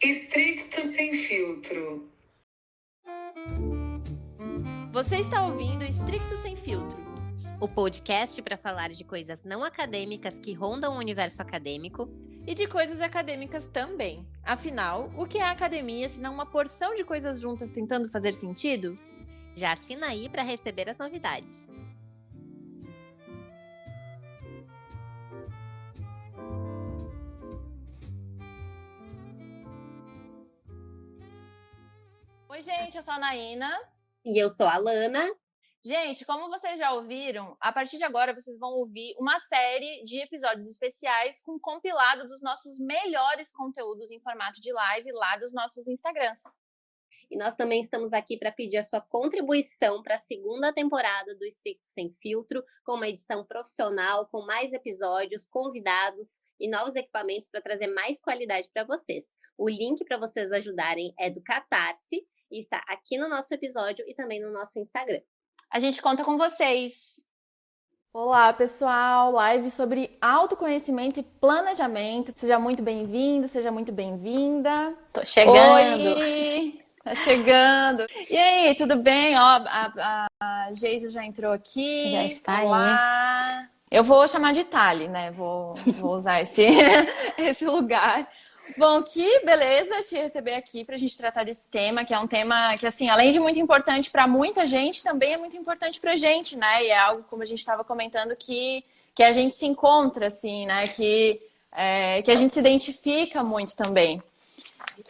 Estricto Sem Filtro. Você está ouvindo Estricto Sem Filtro, o podcast para falar de coisas não acadêmicas que rondam o universo acadêmico e de coisas acadêmicas também. Afinal, o que é a academia se não uma porção de coisas juntas tentando fazer sentido? Já assina aí para receber as novidades. Oi, gente, eu sou a Naina. E eu sou a Lana. Gente, como vocês já ouviram, a partir de agora vocês vão ouvir uma série de episódios especiais com compilado dos nossos melhores conteúdos em formato de live lá dos nossos Instagrams. E nós também estamos aqui para pedir a sua contribuição para a segunda temporada do Estricto Sem Filtro, com uma edição profissional, com mais episódios, convidados e novos equipamentos para trazer mais qualidade para vocês. O link para vocês ajudarem é do Catarse e está aqui no nosso episódio e também no nosso Instagram. A gente conta com vocês! Olá, pessoal! Live sobre autoconhecimento e planejamento. Seja muito bem-vindo, seja muito bem-vinda. Tô chegando! Oi! Tá chegando! E aí, tudo bem? Ó, a Geisa já entrou aqui. Já está Olá. Aí. Eu vou chamar de Thali, né? Vou usar esse lugar. Bom, que beleza te receber aqui pra gente tratar desse tema, que é um tema que, assim, além de muito importante para muita gente, também é muito importante pra gente, né? E é algo, como a gente estava comentando, que a gente se encontra, assim, né? Que a gente se identifica muito também.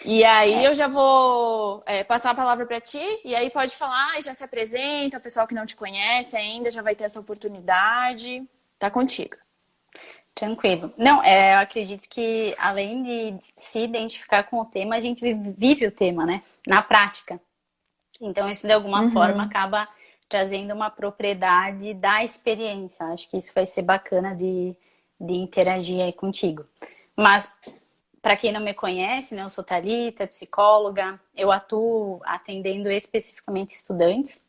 E aí eu já vou passar a palavra para ti, e aí pode falar, já se apresenta, o pessoal que não te conhece ainda já vai ter essa oportunidade. Tá contigo. Tranquilo. Não, eu acredito que além de se identificar com o tema, a gente vive o tema, né? Na prática. Então isso de alguma forma acaba trazendo uma propriedade da experiência. Acho que isso vai ser bacana de interagir aí contigo. Mas para quem não me conhece, né, eu sou Thalita, psicóloga, eu atuo atendendo especificamente estudantes.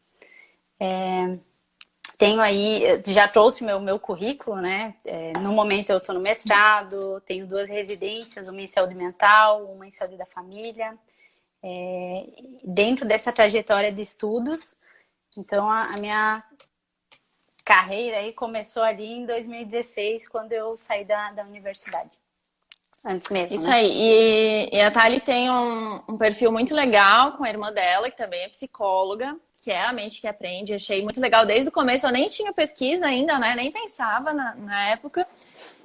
Tenho aí, já trouxe o meu currículo, né? No momento eu estou no mestrado, tenho 2 residências, uma em saúde mental, uma em saúde da família. Dentro dessa trajetória de estudos, então a minha carreira aí começou ali em 2016, quando eu saí da universidade. Antes mesmo, Isso né? aí. E a Thali tem um perfil muito legal com a irmã dela, que também é psicóloga, que é a Mente que Aprende. Achei muito legal desde o começo. Eu nem tinha pesquisa ainda, né? Nem pensava na época.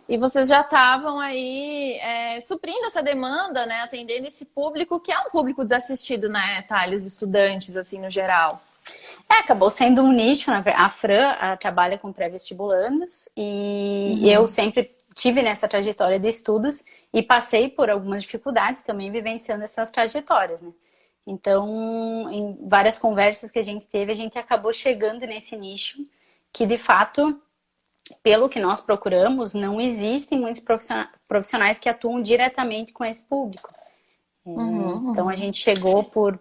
E vocês já estavam aí suprindo essa demanda, né? Atendendo esse público, que é um público desassistido, né, Thali? Os estudantes, assim, no geral. Acabou sendo um nicho, né? A Fran trabalha com pré-vestibulandos e eu sempre tive nessa trajetória de estudos e passei por algumas dificuldades também vivenciando essas trajetórias, né? Então, em várias conversas que a gente teve, a gente acabou chegando nesse nicho que, de fato, pelo que nós procuramos, não existem muitos profissionais que atuam diretamente com esse público. Então, a gente chegou por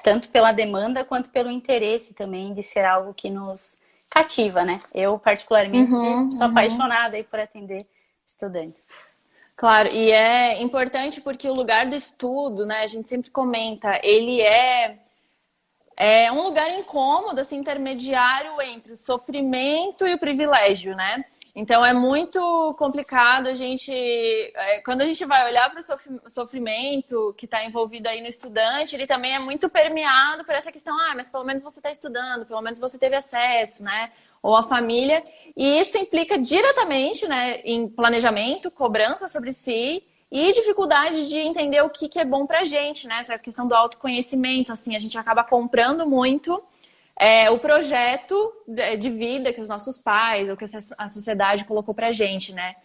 tanto pela demanda quanto pelo interesse também de ser algo que nos cativa, né? Eu, particularmente, sou apaixonada aí por atender estudantes. Claro, e é importante porque o lugar do estudo, né, a gente sempre comenta, ele é um lugar incômodo, assim, intermediário entre o sofrimento e o privilégio, né? Então é muito complicado a gente, quando a gente vai olhar para o sofrimento que está envolvido aí no estudante, ele também é muito permeado por essa questão, mas pelo menos você está estudando, pelo menos você teve acesso, né? Ou a família, e isso implica diretamente, né, em planejamento, cobrança sobre si e dificuldade de entender o que é bom pra gente, né? Essa questão do autoconhecimento, assim, a gente acaba comprando muito o projeto de vida que os nossos pais ou que a sociedade colocou pra gente, né?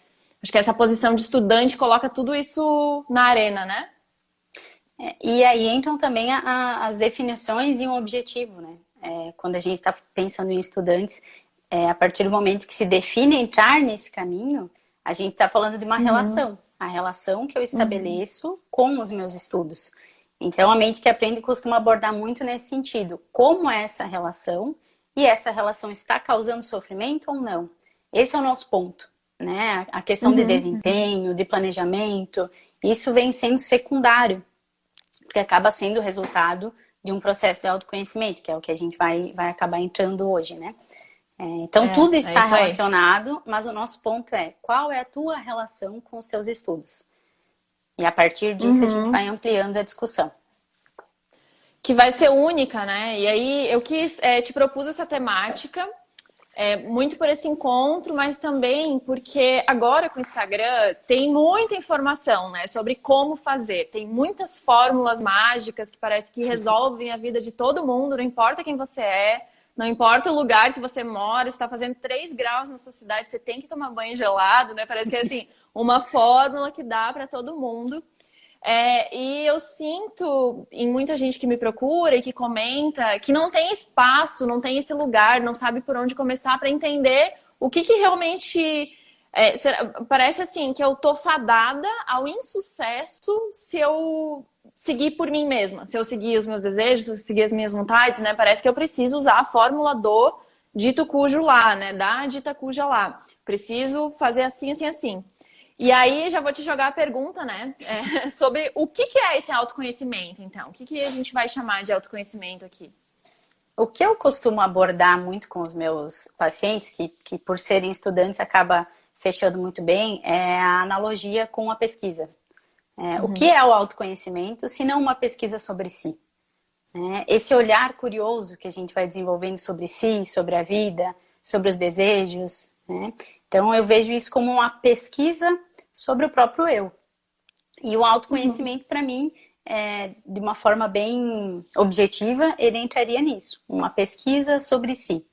Acho que essa posição de estudante coloca tudo isso na arena, né? E aí entram também as definições de um objetivo, né? Quando a gente está pensando em estudantes, a partir do momento que se define entrar nesse caminho, a gente está falando de uma relação. A relação que eu estabeleço com os meus estudos. Então, a Mente que Aprende costuma abordar muito nesse sentido. Como é essa relação? E essa relação está causando sofrimento ou não? Esse é o nosso ponto, né? A questão de desempenho, de planejamento Isso vem sendo secundário, porque acaba sendo o resultado de um processo de autoconhecimento, que é o que a gente vai acabar entrando hoje, né? Então, tudo está relacionado, mas o nosso ponto é, qual é a tua relação com os teus estudos? E a partir disso, a gente vai ampliando a discussão. Que vai ser única, né? E aí, eu te propus essa temática, muito por esse encontro, mas também porque agora com o Instagram tem muita informação, né, sobre como fazer. Tem muitas fórmulas mágicas que parece que resolvem a vida de todo mundo, não importa quem você é, não importa o lugar que você mora, está fazendo 3 graus na sua cidade, você tem que tomar banho gelado, né? Parece que é assim, uma fórmula que dá para todo mundo. E eu sinto em muita gente que me procura e que comenta que não tem espaço, não tem esse lugar, não sabe por onde começar para entender o que realmente... parece assim que eu tô fadada ao insucesso se eu seguir por mim mesma, se eu seguir os meus desejos, se eu seguir as minhas vontades, né? Parece que eu preciso usar a fórmula do dito cujo lá, né? Da dita cuja lá. Preciso fazer assim, assim, assim. E aí, já vou te jogar a pergunta, né? Sobre o que é esse autoconhecimento, então? O que a gente vai chamar de autoconhecimento aqui? O que eu costumo abordar muito com os meus pacientes, que por serem estudantes acaba fechando muito bem, é a analogia com a pesquisa. O que é o autoconhecimento, se não uma pesquisa sobre si? Esse olhar curioso que a gente vai desenvolvendo sobre si, sobre a vida, sobre os desejos, né? Então, eu vejo isso como uma pesquisa sobre o próprio eu. E o autoconhecimento, para mim, de uma forma bem objetiva, ele entraria nisso. Uma pesquisa sobre si.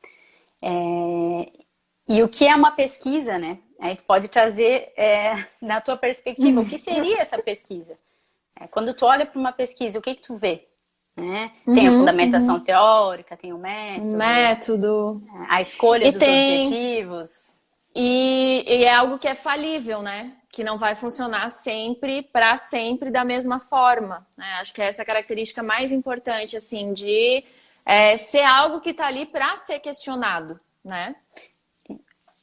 E o que é uma pesquisa, né? Aí tu pode trazer, na tua perspectiva, o que seria essa pesquisa? Quando tu olha para uma pesquisa, o que tu vê? Tem a fundamentação teórica, tem o método. A escolha dos objetivos... E é algo que é falível, né? Que não vai funcionar sempre, para sempre, da mesma forma, né? Acho que é essa característica mais importante, assim, de ser algo que está ali para ser questionado, né?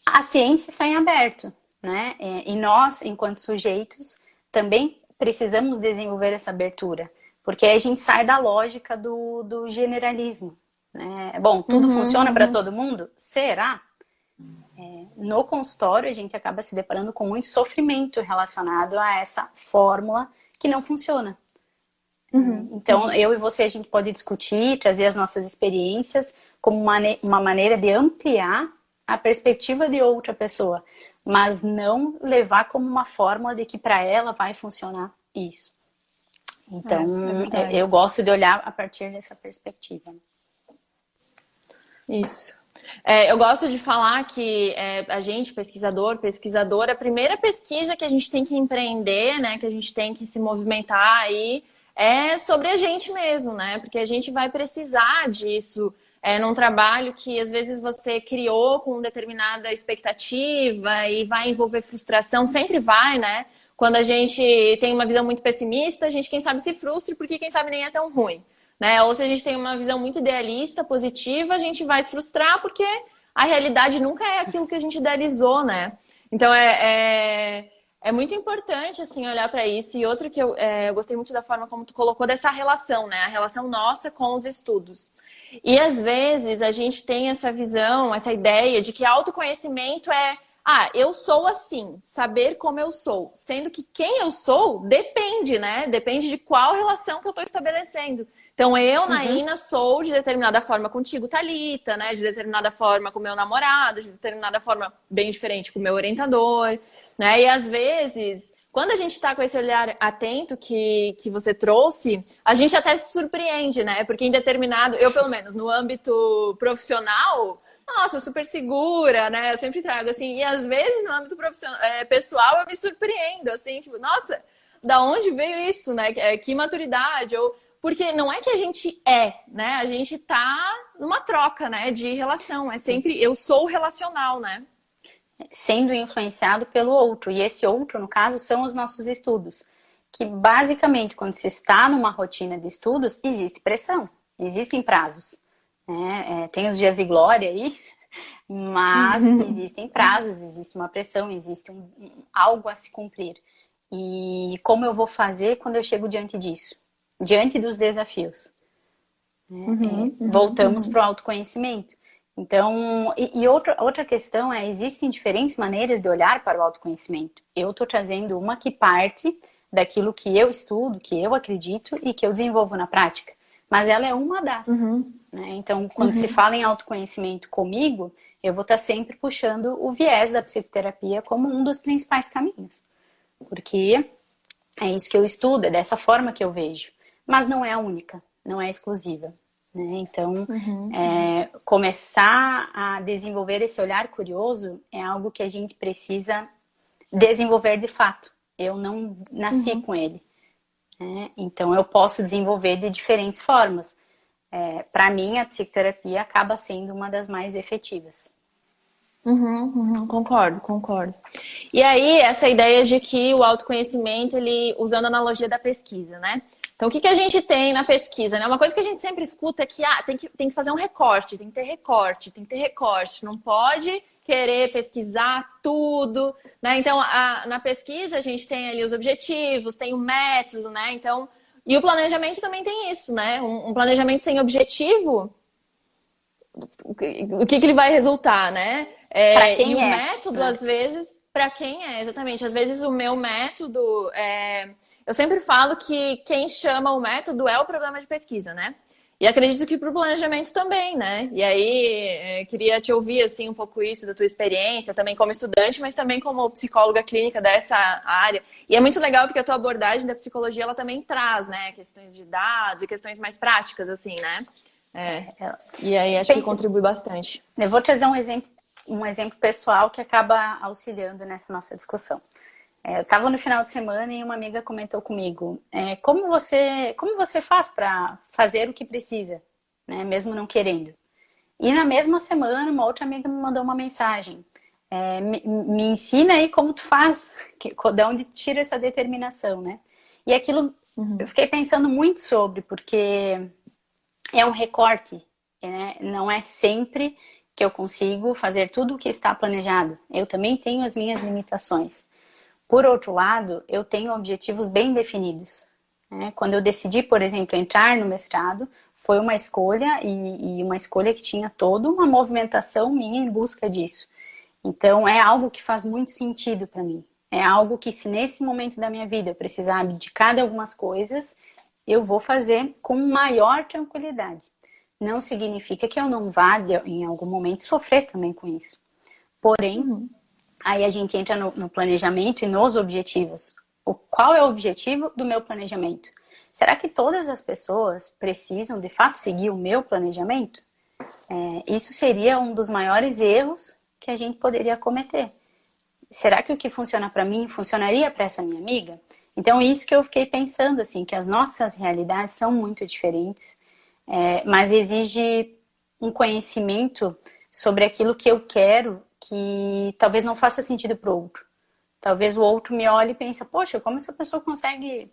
A ciência está em aberto, né? E nós, enquanto sujeitos, também precisamos desenvolver essa abertura, porque aí a gente sai da lógica do generalismo, né? Bom, tudo funciona para todo mundo? Será? No consultório, a gente acaba se deparando com muito sofrimento relacionado a essa fórmula que não funciona. Então, eu e você, a gente pode discutir, trazer as nossas experiências como uma maneira de ampliar a perspectiva de outra pessoa, mas não levar como uma fórmula de que para ela vai funcionar isso. Então, eu gosto de olhar a partir dessa perspectiva. Isso. Eu gosto de falar que a gente, pesquisadora, a primeira pesquisa que a gente tem que empreender, né, que a gente tem que se movimentar aí, é sobre a gente mesmo, né? Porque a gente vai precisar disso num trabalho que às vezes você criou com determinada expectativa e vai envolver frustração, sempre vai, né? Quando a gente tem uma visão muito pessimista, a gente, quem sabe, se frustra porque quem sabe nem é tão ruim. Né? Ou se a gente tem uma visão muito idealista, positiva, a gente vai se frustrar porque a realidade nunca é aquilo que a gente idealizou, né? Então é muito importante assim olhar para isso. E outro que eu gostei muito da forma como tu colocou dessa relação, né? A relação nossa com os estudos. E às vezes a gente tem essa visão, essa ideia de que autoconhecimento eu sou assim, saber como eu sou. Sendo que quem eu sou depende, né? Depende de qual relação que eu estou estabelecendo. Então, eu, Naina, sou de determinada forma contigo, Thalita, né? De determinada forma com meu namorado, de determinada forma bem diferente com o meu orientador, né? E às vezes, quando a gente está com esse olhar atento que você trouxe, a gente até se surpreende, né? Porque em determinado, eu pelo menos, no âmbito profissional, nossa, super segura, né? Eu sempre trago assim, e às vezes no âmbito pessoal eu me surpreendo, assim, tipo, nossa, da onde veio isso, né? Que maturidade, porque não é que a gente né? A gente tá numa troca, né? De relação. É sempre eu sou relacional, né? Sendo influenciado pelo outro. E esse outro, no caso, são os nossos estudos. Que basicamente, quando se está numa rotina de estudos, existe pressão. Existem prazos. Né? Tem os dias de glória aí, mas existem prazos, existe uma pressão, existe algo a se cumprir. e como eu vou fazer quando eu chego diante disso, diante dos desafios. Voltamos para o autoconhecimento. Então, outra questão existem diferentes maneiras de olhar para o autoconhecimento. Eu estou trazendo uma que parte daquilo que eu estudo, que eu acredito e que eu desenvolvo na prática. Mas ela é uma das. Né? Então, quando se fala em autoconhecimento comigo, eu vou estar sempre puxando o viés da psicoterapia como um dos principais caminhos. Porque é isso que eu estudo, é dessa forma que eu vejo. Mas não é a única, não é exclusiva. Né? Então, começar a desenvolver esse olhar curioso é algo que a gente precisa desenvolver de fato. Eu não nasci com ele. Né? Então, eu posso desenvolver de diferentes formas. Para mim, a psicoterapia acaba sendo uma das mais efetivas. Concordo. E aí, essa ideia de que o autoconhecimento, ele, usando a analogia da pesquisa, né? Então, o que a gente tem na pesquisa, né? Uma coisa que a gente sempre escuta é que tem que fazer um recorte, tem que ter recorte. Não pode querer pesquisar tudo, né? Então, na pesquisa, a gente tem ali os objetivos, tem o método, né? Então, e o planejamento também tem isso, né? Um planejamento sem objetivo, o que ele vai resultar, né? Para quem e o é, método, né? às vezes, para quem é, exatamente. Às vezes o meu método, eu sempre falo que quem chama o método é o problema de pesquisa, né? E acredito que para o planejamento também, né? E aí, queria te ouvir, assim, um pouco isso da tua experiência, também como estudante, mas também como psicóloga clínica dessa área. E é muito legal porque a tua abordagem da psicologia, ela também traz, né? Questões de dados e questões mais práticas, assim, né? E aí, acho que contribui bastante. Eu vou trazer um exemplo pessoal que acaba auxiliando nessa nossa discussão. Eu estava no final de semana e uma amiga comentou comigo, como você faz para fazer o que precisa, né, mesmo não querendo? E na mesma semana, uma outra amiga me mandou uma mensagem, me ensina aí como tu faz, de onde tira essa determinação, né? E aquilo eu fiquei pensando muito sobre, porque é um recorte, né? Não é sempre que eu consigo fazer tudo o que está planejado. Eu também tenho as minhas limitações. Por outro lado, eu tenho objetivos bem definidos. Né? Quando eu decidi, por exemplo, entrar no mestrado, foi uma escolha e uma escolha que tinha toda uma movimentação minha em busca disso. Então, é algo que faz muito sentido para mim. É algo que, se nesse momento da minha vida eu precisar abdicar de algumas coisas, eu vou fazer com maior tranquilidade. Não significa que eu não vá, em algum momento, sofrer também com isso. Porém, aí a gente entra no planejamento e nos objetivos. Qual é o objetivo do meu planejamento? Será que todas as pessoas precisam, de fato, seguir o meu planejamento? Isso seria um dos maiores erros que a gente poderia cometer. Será que o que funciona para mim funcionaria para essa minha amiga? Então, isso que eu fiquei pensando, assim, que as nossas realidades são muito diferentes, mas exige um conhecimento sobre aquilo que eu quero, que talvez não faça sentido para o outro. Talvez o outro me olhe e pense, poxa, como essa pessoa consegue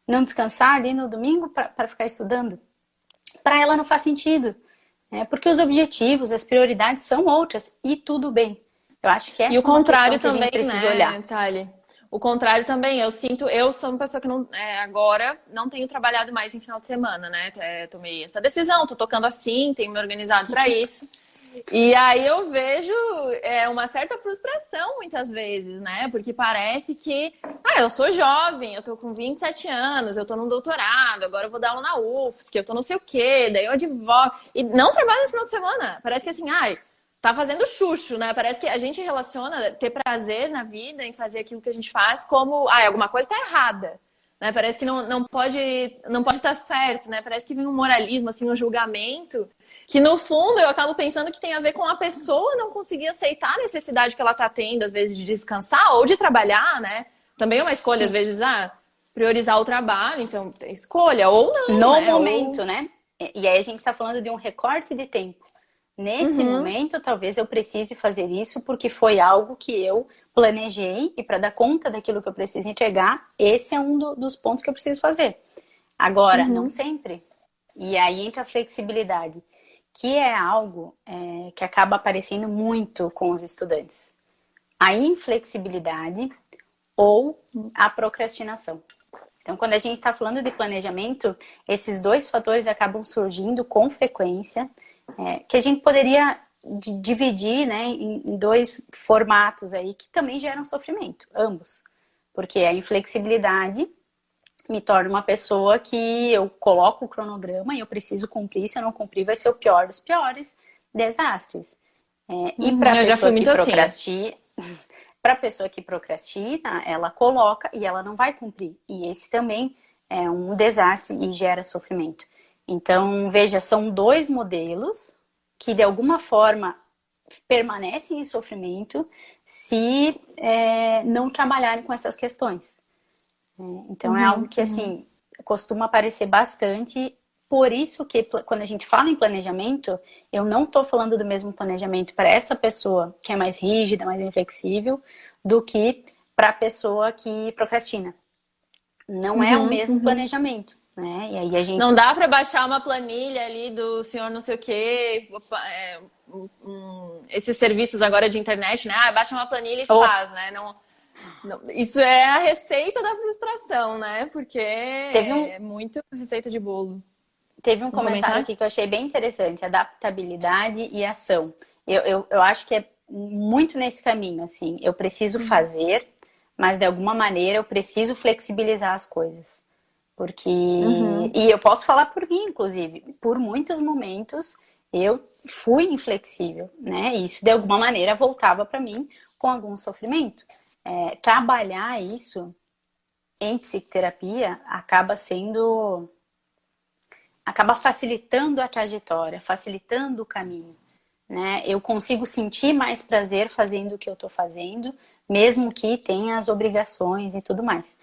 não descansar ali no domingo para ficar estudando? Para ela não faz sentido, né? Porque os objetivos, as prioridades são outras e tudo bem. Eu acho que essa e o é uma contrário questão que também, a gente precisa né, olhar. Thali? O contrário também, eu sou uma pessoa que não, agora não tenho trabalhado mais em final de semana, né? Tomei essa decisão, tô tocando assim, tenho me organizado para isso. E aí eu vejo uma certa frustração muitas vezes, né? Porque parece que, eu sou jovem, eu tô com 27 anos, eu tô num doutorado, agora eu vou dar aula na UFSC, eu tô não sei o quê, daí eu advogo. E não trabalho no final de semana. Parece que assim, tá fazendo chucho, né? Parece que a gente relaciona ter prazer na vida em fazer aquilo que a gente faz como, alguma coisa tá errada. Né? Parece que não pode estar certo, né? Parece que vem um moralismo, assim, um julgamento, que no fundo eu acabo pensando que tem a ver com a pessoa não conseguir aceitar a necessidade que ela tá tendo, às vezes, de descansar ou de trabalhar, né? Também é uma escolha, às vezes, priorizar o trabalho, então, escolha, ou não, no né? momento, né? E aí a gente tá falando de um recorte de tempo. Nesse momento, talvez eu precise fazer isso porque foi algo que eu planejei e para dar conta daquilo que eu preciso entregar, esse é um dos pontos que eu preciso fazer. Agora, não sempre. E aí entra a flexibilidade, que é algo que acaba aparecendo muito com os estudantes. A inflexibilidade ou a procrastinação. Então, quando a gente está falando de planejamento, esses dois fatores acabam surgindo com frequência, que a gente poderia dividir, né, em dois formatos aí que também geram sofrimento, ambos. Porque a inflexibilidade me torna uma pessoa que eu coloco o cronograma e eu preciso cumprir, se eu não cumprir vai ser o pior dos piores desastres. E para a pessoa que procrastina, para a pessoa que procrastina, ela coloca e ela não vai cumprir. E esse também é um desastre e gera sofrimento. Então, veja, são dois modelos que de alguma forma permanecem em sofrimento se não trabalharem com essas questões. Então é algo que assim costuma aparecer bastante. Por isso que quando a gente fala em planejamento, eu não estou falando do mesmo planejamento para essa pessoa que é mais rígida, mais inflexível, do que para a pessoa que procrastina. Não é o mesmo planejamento, né? E aí a gente... Não dá para baixar uma planilha ali do senhor não sei o quê, esses serviços agora de internet, né? Baixa uma planilha e faz, né? Não, isso é a receita da frustração, né? Porque é muito receita de bolo. Teve um comentário aqui que eu achei bem interessante, adaptabilidade e ação. Eu acho que é muito nesse caminho, assim, eu preciso fazer, mas de alguma maneira eu preciso flexibilizar as coisas. Porque, e eu posso falar por mim, inclusive, por muitos momentos eu fui inflexível, né? E isso de alguma maneira voltava para mim com algum sofrimento. Trabalhar isso em psicoterapia acaba facilitando a trajetória, facilitando o caminho, né? Eu consigo sentir mais prazer fazendo o que eu estou fazendo, mesmo que tenha as obrigações e tudo mais.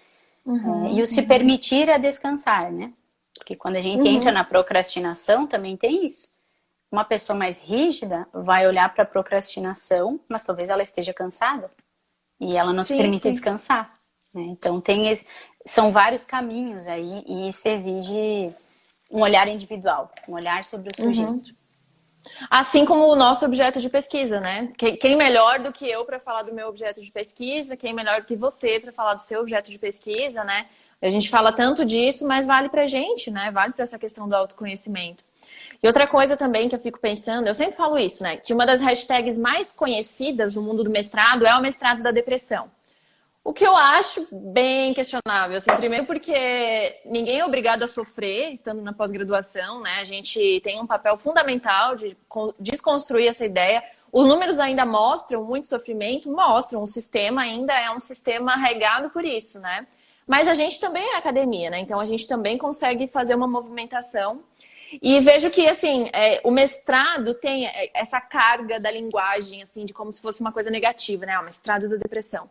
E o se permitir é descansar, né? Porque quando a gente entra na procrastinação, também tem isso. Uma pessoa mais rígida vai olhar para a procrastinação, mas talvez ela esteja cansada e ela não se permite descansar, né? Então são vários caminhos aí e isso exige um olhar individual, um olhar sobre o sujeito. Assim como o nosso objeto de pesquisa, né? Quem melhor do que eu para falar do meu objeto de pesquisa, quem melhor do que você para falar do seu objeto de pesquisa, né? A gente fala tanto disso, mas vale pra gente, né? Vale para essa questão do autoconhecimento. E outra coisa também que eu fico pensando, eu sempre falo isso, né? Que uma das hashtags mais conhecidas no mundo do mestrado é o mestrado da depressão. O que eu acho bem questionável, assim, primeiro porque ninguém é obrigado a sofrer estando na pós-graduação, né? A gente tem um papel fundamental de desconstruir essa ideia. Os números ainda mostram muito sofrimento, mostram, o sistema ainda é um sistema regado por isso, né? Mas a gente também é academia, né? Então a gente também consegue fazer uma movimentação. E vejo que, assim, o mestrado tem essa carga da linguagem, assim, de como se fosse uma coisa negativa, né? O mestrado da depressão.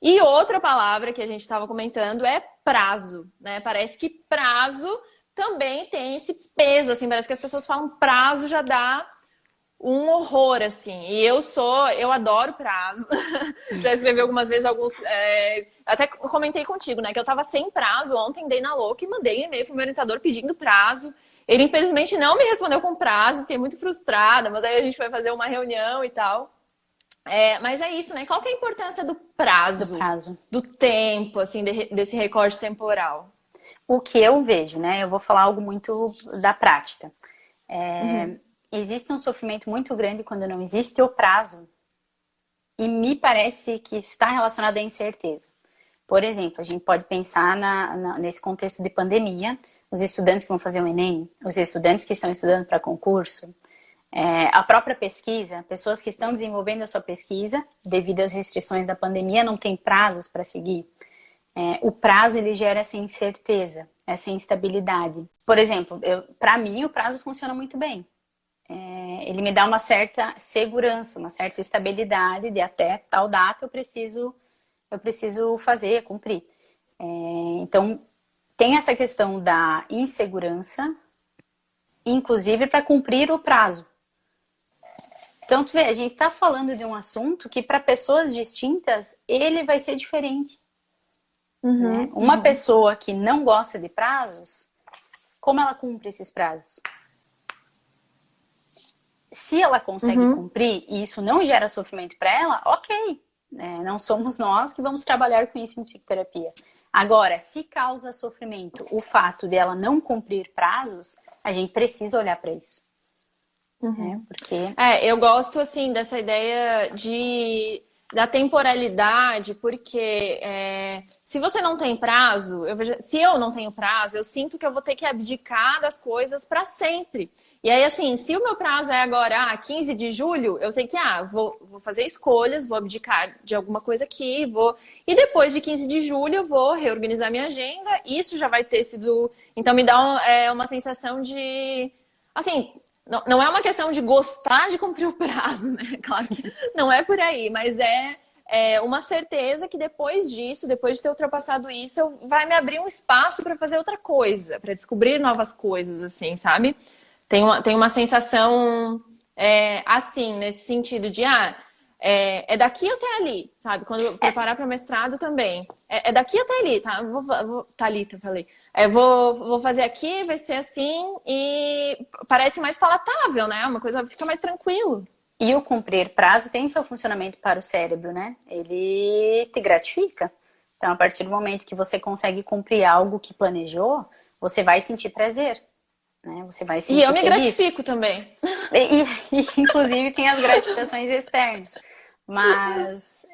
E outra palavra que a gente estava comentando é prazo, né? Parece que prazo também tem esse peso, assim, parece que as pessoas falam prazo já dá um horror, assim. E eu adoro prazo. Já escrevi algumas vezes até comentei contigo, né? Que eu tava sem prazo ontem, dei na louca e mandei um e-mail pro meu orientador pedindo prazo. Ele, infelizmente, não me respondeu com prazo, fiquei muito frustrada, mas aí a gente foi fazer uma reunião e tal. Mas é isso, né? Qual que é a importância do prazo? Do tempo, assim, desse recorte temporal? O que eu vejo, né? Eu vou falar algo muito da prática. Existe um sofrimento muito grande quando não existe o prazo. E me parece que está relacionado à incerteza. Por exemplo, a gente pode pensar nesse contexto de pandemia, os estudantes que vão fazer o Enem, os estudantes que estão estudando para concurso, a própria pesquisa, pessoas que estão desenvolvendo a sua pesquisa, devido às restrições da pandemia, não tem prazos para seguir. O prazo, ele gera essa incerteza, essa instabilidade. Por exemplo, para mim, o prazo funciona muito bem. Ele me dá uma certa segurança, uma certa estabilidade de até tal data eu preciso fazer, cumprir. Então, tem essa questão da insegurança, inclusive para cumprir o prazo. Então, tu vê, a gente está falando de um assunto que para pessoas distintas, ele vai ser diferente. Né? Uma pessoa que não gosta de prazos, como ela cumpre esses prazos? Se ela consegue cumprir e isso não gera sofrimento para ela, ok. Não somos nós que vamos trabalhar com isso em psicoterapia. Agora, se causa sofrimento o fato dela não cumprir prazos, a gente precisa olhar para isso. Porque... eu gosto, assim, dessa ideia da temporalidade, porque se você não tem prazo, se eu não tenho prazo, eu sinto que eu vou ter que abdicar das coisas para sempre. E aí, assim, se o meu prazo é agora, 15 de julho, eu sei que, vou fazer escolhas, vou abdicar de alguma coisa aqui, e depois de 15 de julho eu vou reorganizar minha agenda, isso já vai ter sido... Então me dá uma sensação de... Assim, não é uma questão de gostar de cumprir o prazo, né? Claro que não é por aí, mas é uma certeza que depois disso, depois de ter ultrapassado isso, vai me abrir um espaço para fazer outra coisa, para descobrir novas coisas, assim, sabe? Tem uma sensação assim, nesse sentido de é daqui até ali, sabe? Quando eu preparar para mestrado também. É daqui até ali, tá? Thalita, falei. Vou fazer aqui, vai ser assim, e parece mais palatável, né? Uma coisa fica mais tranquilo. E o cumprir prazo tem seu funcionamento para o cérebro, né? Ele te gratifica. Então, a partir do momento que você consegue cumprir algo que planejou, você vai sentir prazer. Né? Você vai sentir E eu me feliz. Gratifico também. Inclusive, tem as gratificações externas. Mas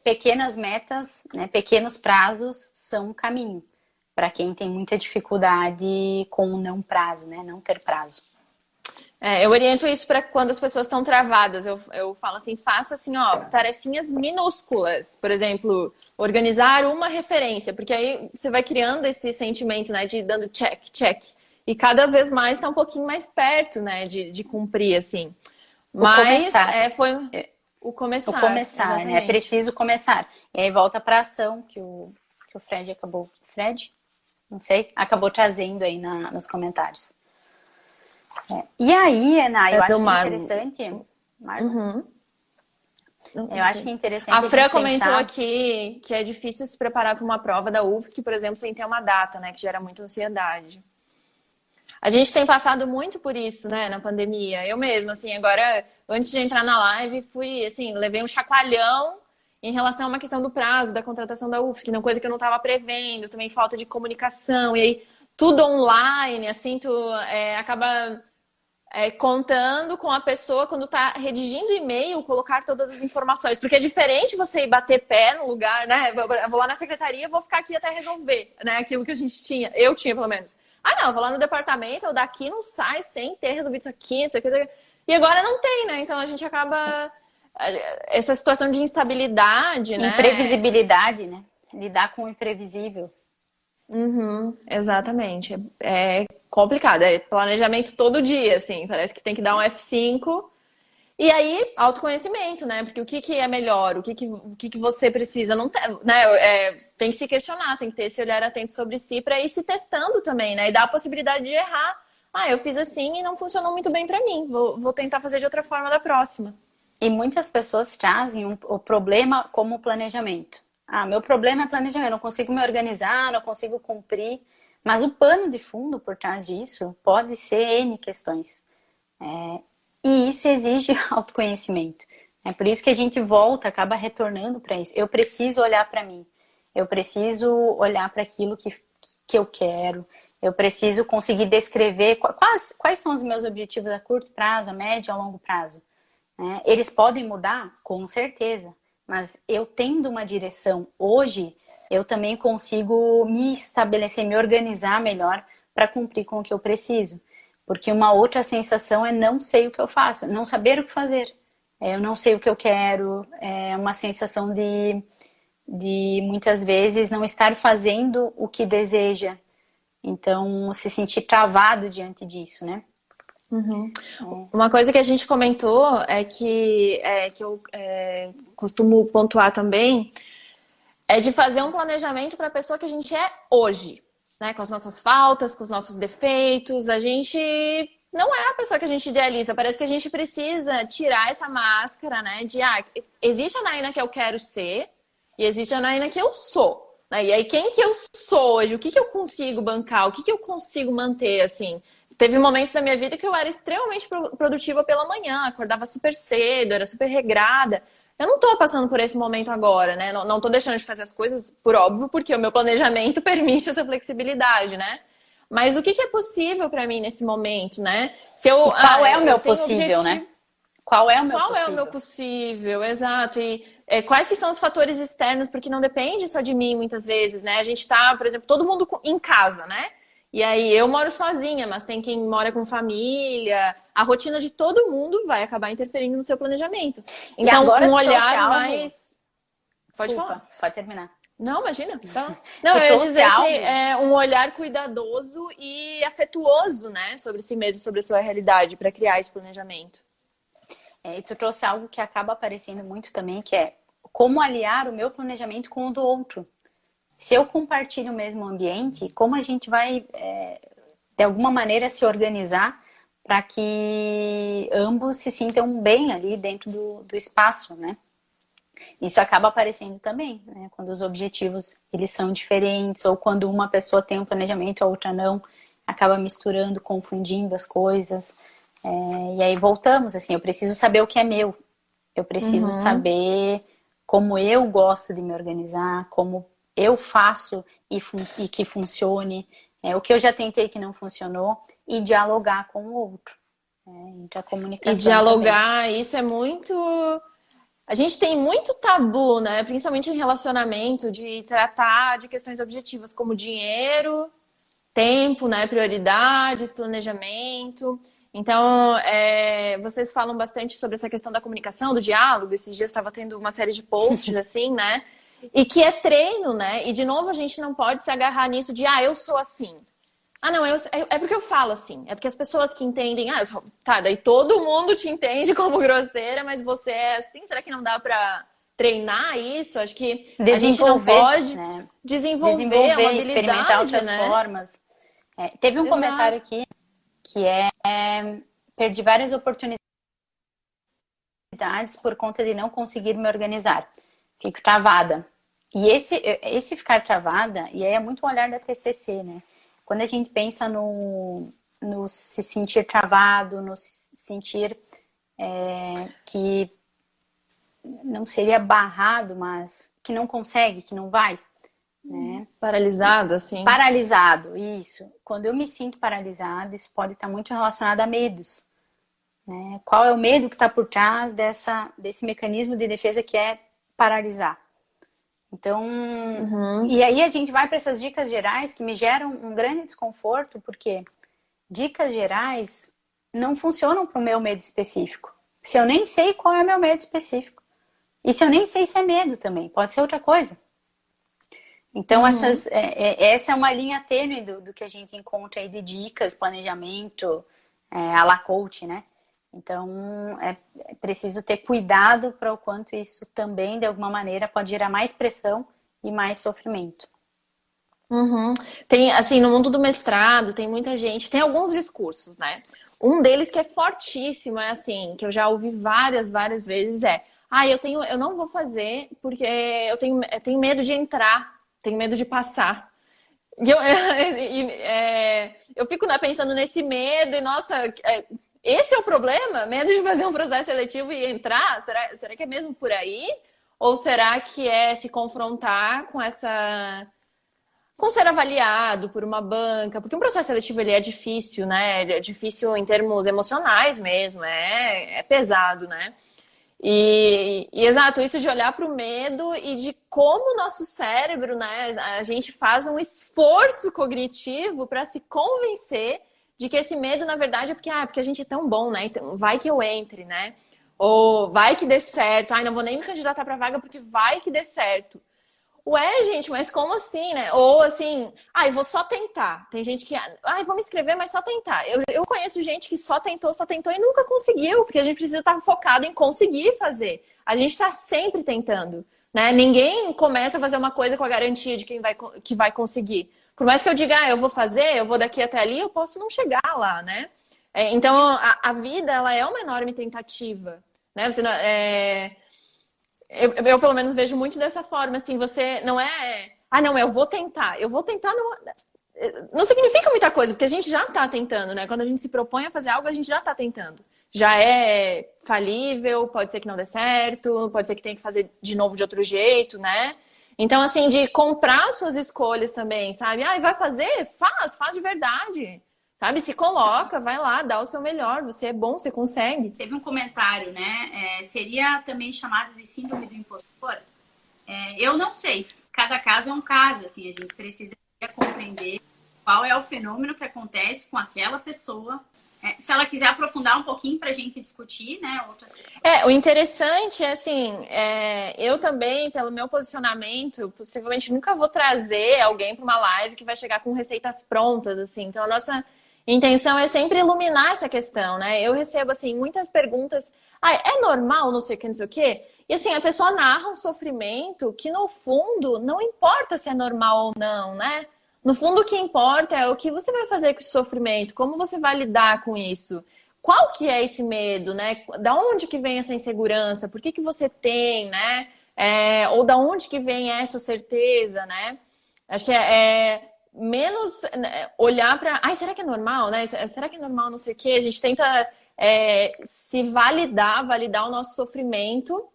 pequenas metas, né, pequenos prazos são um caminho para quem tem muita dificuldade com o não prazo, né? Não ter prazo. Eu oriento isso para quando as pessoas estão travadas. Eu falo assim, faça assim, tarefinhas minúsculas. Por exemplo, organizar uma referência. Porque aí você vai criando esse sentimento, né, de dando check, check. E cada vez mais está um pouquinho mais perto, né, de cumprir, assim. Mas foi o começar. O começar, né? É preciso começar. E aí volta para a ação que o Fred acabou... Fred? Não sei. Acabou trazendo aí nos comentários. E aí, Ana, eu acho que é interessante... Marlon? Eu acho que é interessante a Fran comentou aqui que é difícil se preparar para uma prova da UFSC, por exemplo, sem ter uma data, né? Que gera muita ansiedade. A gente tem passado muito por isso, né, na pandemia. Eu mesma, assim, agora, antes de entrar na live, fui, assim, levei um chacoalhão em relação a uma questão do prazo, da contratação da UFSC, uma coisa que eu não estava prevendo, também falta de comunicação, e aí tudo online, assim, tu acaba contando com a pessoa quando tá redigindo e-mail, colocar todas as informações, porque é diferente você ir bater pé no lugar, né, eu vou lá na secretaria, vou ficar aqui até resolver, né, aquilo que a gente tinha, eu tinha pelo menos. Não, vou lá no departamento, eu daqui não saio sem ter resolvido isso aqui, isso aqui. E agora não tem, né? Então a gente acaba... Essa situação de instabilidade, né? Imprevisibilidade, né? Lidar com o imprevisível. Exatamente. É complicado. É planejamento todo dia, assim. Parece que tem que dar um F5. E aí, autoconhecimento, né? Porque o que é melhor? O que você precisa? Não tem, né? Tem que se questionar, tem que ter esse olhar atento sobre si para ir se testando também, né? E dar a possibilidade de errar. Eu fiz assim e não funcionou muito bem para mim. Vou tentar fazer de outra forma da próxima. E muitas pessoas trazem o problema como planejamento. Meu problema é planejamento. Eu não consigo me organizar, não consigo cumprir. Mas o pano de fundo por trás disso pode ser N questões. E isso exige autoconhecimento. É por isso que a gente acaba retornando para isso. Eu preciso olhar para mim. Eu preciso olhar para aquilo que eu quero. Eu preciso conseguir descrever quais são os meus objetivos a curto prazo, a médio e a longo prazo. Eles podem mudar? Com certeza. Mas eu tendo uma direção hoje, eu também consigo me estabelecer, me organizar melhor para cumprir com o que eu preciso. Porque uma outra sensação é não sei o que eu faço, não saber o que fazer. Eu não sei o que eu quero, é uma sensação de muitas vezes não estar fazendo o que deseja. Então, se sentir travado diante disso, né? Uma coisa que a gente comentou que eu costumo pontuar também é de fazer um planejamento para a pessoa que a gente é hoje. Né, com as nossas faltas, com os nossos defeitos, a gente não é a pessoa que a gente idealiza. Parece que a gente precisa tirar essa máscara, né? De existe a Naina que eu quero ser e existe a Naina que eu sou. Né? E aí, quem que eu sou hoje? O que eu consigo bancar? O que eu consigo manter, assim? Teve momentos da minha vida que eu era extremamente produtiva pela manhã, acordava super cedo, era super regrada. eu não tô passando por esse momento agora, né? Não tô deixando de fazer as coisas, por óbvio, porque o meu planejamento permite essa flexibilidade, né? Mas o que é possível para mim nesse momento, né? Se eu, E qual é o meu tenho possível, né? Qual é o meu Qual possível? é o meu possível? Exato. E quais que são os fatores externos? Porque não depende só de mim, muitas vezes, né? A gente tá, por exemplo, todo mundo em casa, né? E aí eu moro sozinha, mas tem quem mora com família. A rotina de todo mundo vai acabar interferindo no seu planejamento. Então, agora um tu trouxe olhar algo- mais... Pode Desculpa, falar. pode terminar. Não, imagina. Tá. Não, Tu eu ia trouxe dizer algo? que é um olhar cuidadoso e afetuoso, né? Sobre si mesmo, sobre a sua realidade, para criar esse planejamento. E tu trouxe algo que acaba aparecendo muito também, que é como aliar o meu planejamento com o do outro. Se eu compartilho o mesmo ambiente, como a gente vai, de alguma maneira, se organizar para que ambos se sintam bem ali dentro do espaço, né? Isso acaba aparecendo também, né? Quando os objetivos eles são diferentes, ou quando uma pessoa tem um planejamento, a outra não, acaba misturando, confundindo as coisas. E aí voltamos, assim, eu preciso saber o que é meu. Eu preciso saber como eu gosto de me organizar, como eu faço e que funcione, o que eu já tentei que não funcionou, e dialogar com o outro. Então, a comunicação E dialogar, isso é muito... A gente tem muito tabu, né? Principalmente em relacionamento, de tratar de questões objetivas como dinheiro, tempo, né? Prioridades, planejamento. Então, vocês falam bastante sobre essa questão da comunicação, do diálogo. Esses dias estava tendo uma série de posts, assim, né? E que é treino, né? E, de novo, a gente não pode se agarrar nisso de, eu sou assim. Não, é porque eu falo assim. É porque as pessoas que entendem, tá, daí todo mundo te entende como grosseira, mas você é assim. Será que não dá pra treinar isso? Acho que a gente não pode, né? Desenvolver uma habilidade, experimentar outras formas. Teve um comentário aqui que perdi várias oportunidades por conta de não conseguir me organizar. Fico travada. E esse ficar travada, e aí é muito o olhar da TCC, né? Quando a gente pensa no se sentir travado, no se sentir que não seria barrado, mas que não consegue, que não vai, né? Paralisado, assim. Paralisado, isso. Quando eu me sinto paralisada, isso pode estar muito relacionado a medos, né? Qual é o medo que está por trás desse mecanismo de defesa que é paralisar? Então, e aí a gente vai para essas dicas gerais que me geram um grande desconforto, porque dicas gerais não funcionam para o meu medo específico. Se eu nem sei qual é o meu medo específico. E se eu nem sei se é medo também, pode ser outra coisa. Então, essa é uma linha tênue do que a gente encontra aí de dicas, planejamento, à la coach, né? Então, é preciso ter cuidado para o quanto isso também, de alguma maneira, pode gerar mais pressão e mais sofrimento. Tem, assim, no mundo do mestrado, tem muita gente, tem alguns discursos, né? Um deles que é fortíssimo, é assim, que eu já ouvi várias vezes, eu não vou fazer porque eu tenho medo de entrar, tenho medo de passar. Eu fico pensando nesse medo e, nossa... Esse é o problema? Medo de fazer um processo seletivo e entrar? Será que é mesmo por aí? Ou será que é se confrontar com ser avaliado por uma banca? Porque um processo seletivo ele é difícil, né? Ele é difícil em termos emocionais mesmo, é pesado, né? E exato, isso de olhar para o medo e de como o nosso cérebro, né? A gente faz um esforço cognitivo para se convencer de que esse medo, na verdade, é porque a gente é tão bom, né? Então, vai que eu entre, né? Ou vai que dê certo. Não vou nem me candidatar pra vaga porque vai que dê certo. Ué, gente, mas como assim, né? Ou assim, eu vou só tentar. Tem gente que, vou me inscrever, mas só tentar. Eu conheço gente que só tentou e nunca conseguiu, porque a gente precisa estar focado em conseguir fazer. A gente tá sempre tentando, né? Ninguém começa a fazer uma coisa com a garantia de que vai conseguir. Por mais que eu diga, eu vou fazer, eu vou daqui até ali, eu posso não chegar lá, né? Então, a vida, ela é uma enorme tentativa, né? Você não, eu, pelo menos, vejo muito dessa forma, assim, você não não, eu vou tentar. Eu vou tentar, não significa muita coisa, porque a gente já tá tentando, né? Quando a gente se propõe a fazer algo, a gente já tá tentando. já é falível, pode ser que não dê certo, pode ser que tenha que fazer de novo de outro jeito, né? Então, assim, de comprar suas escolhas também, sabe? Ah, vai fazer? Faz de verdade. Sabe? Se coloca, vai lá, dá o seu melhor. Você é bom, você consegue. Teve um comentário, né? Seria também chamado de síndrome do impostor? Eu não sei. Cada caso é um caso, assim. A gente precisa compreender qual é o fenômeno que acontece com aquela pessoa. Se ela quiser aprofundar um pouquinho para a gente discutir, né? O interessante é assim, eu também, pelo meu posicionamento, possivelmente nunca vou trazer alguém para uma live que vai chegar com receitas prontas, assim. Então, a nossa intenção é sempre iluminar essa questão, né? Eu recebo, assim, muitas perguntas. É normal, não sei o que, não sei o quê? E, assim, a pessoa narra um sofrimento que, no fundo, não importa se é normal ou não, né? No fundo, o que importa é o que você vai fazer com esse sofrimento, como você vai lidar com isso. Qual que é esse medo, né? Da onde que vem essa insegurança? Por que que você tem, né? Ou da onde que vem essa certeza, né? Acho que menos olhar para... será que é normal, né? Será que é normal não sei o quê? A gente tenta se validar o nosso sofrimento.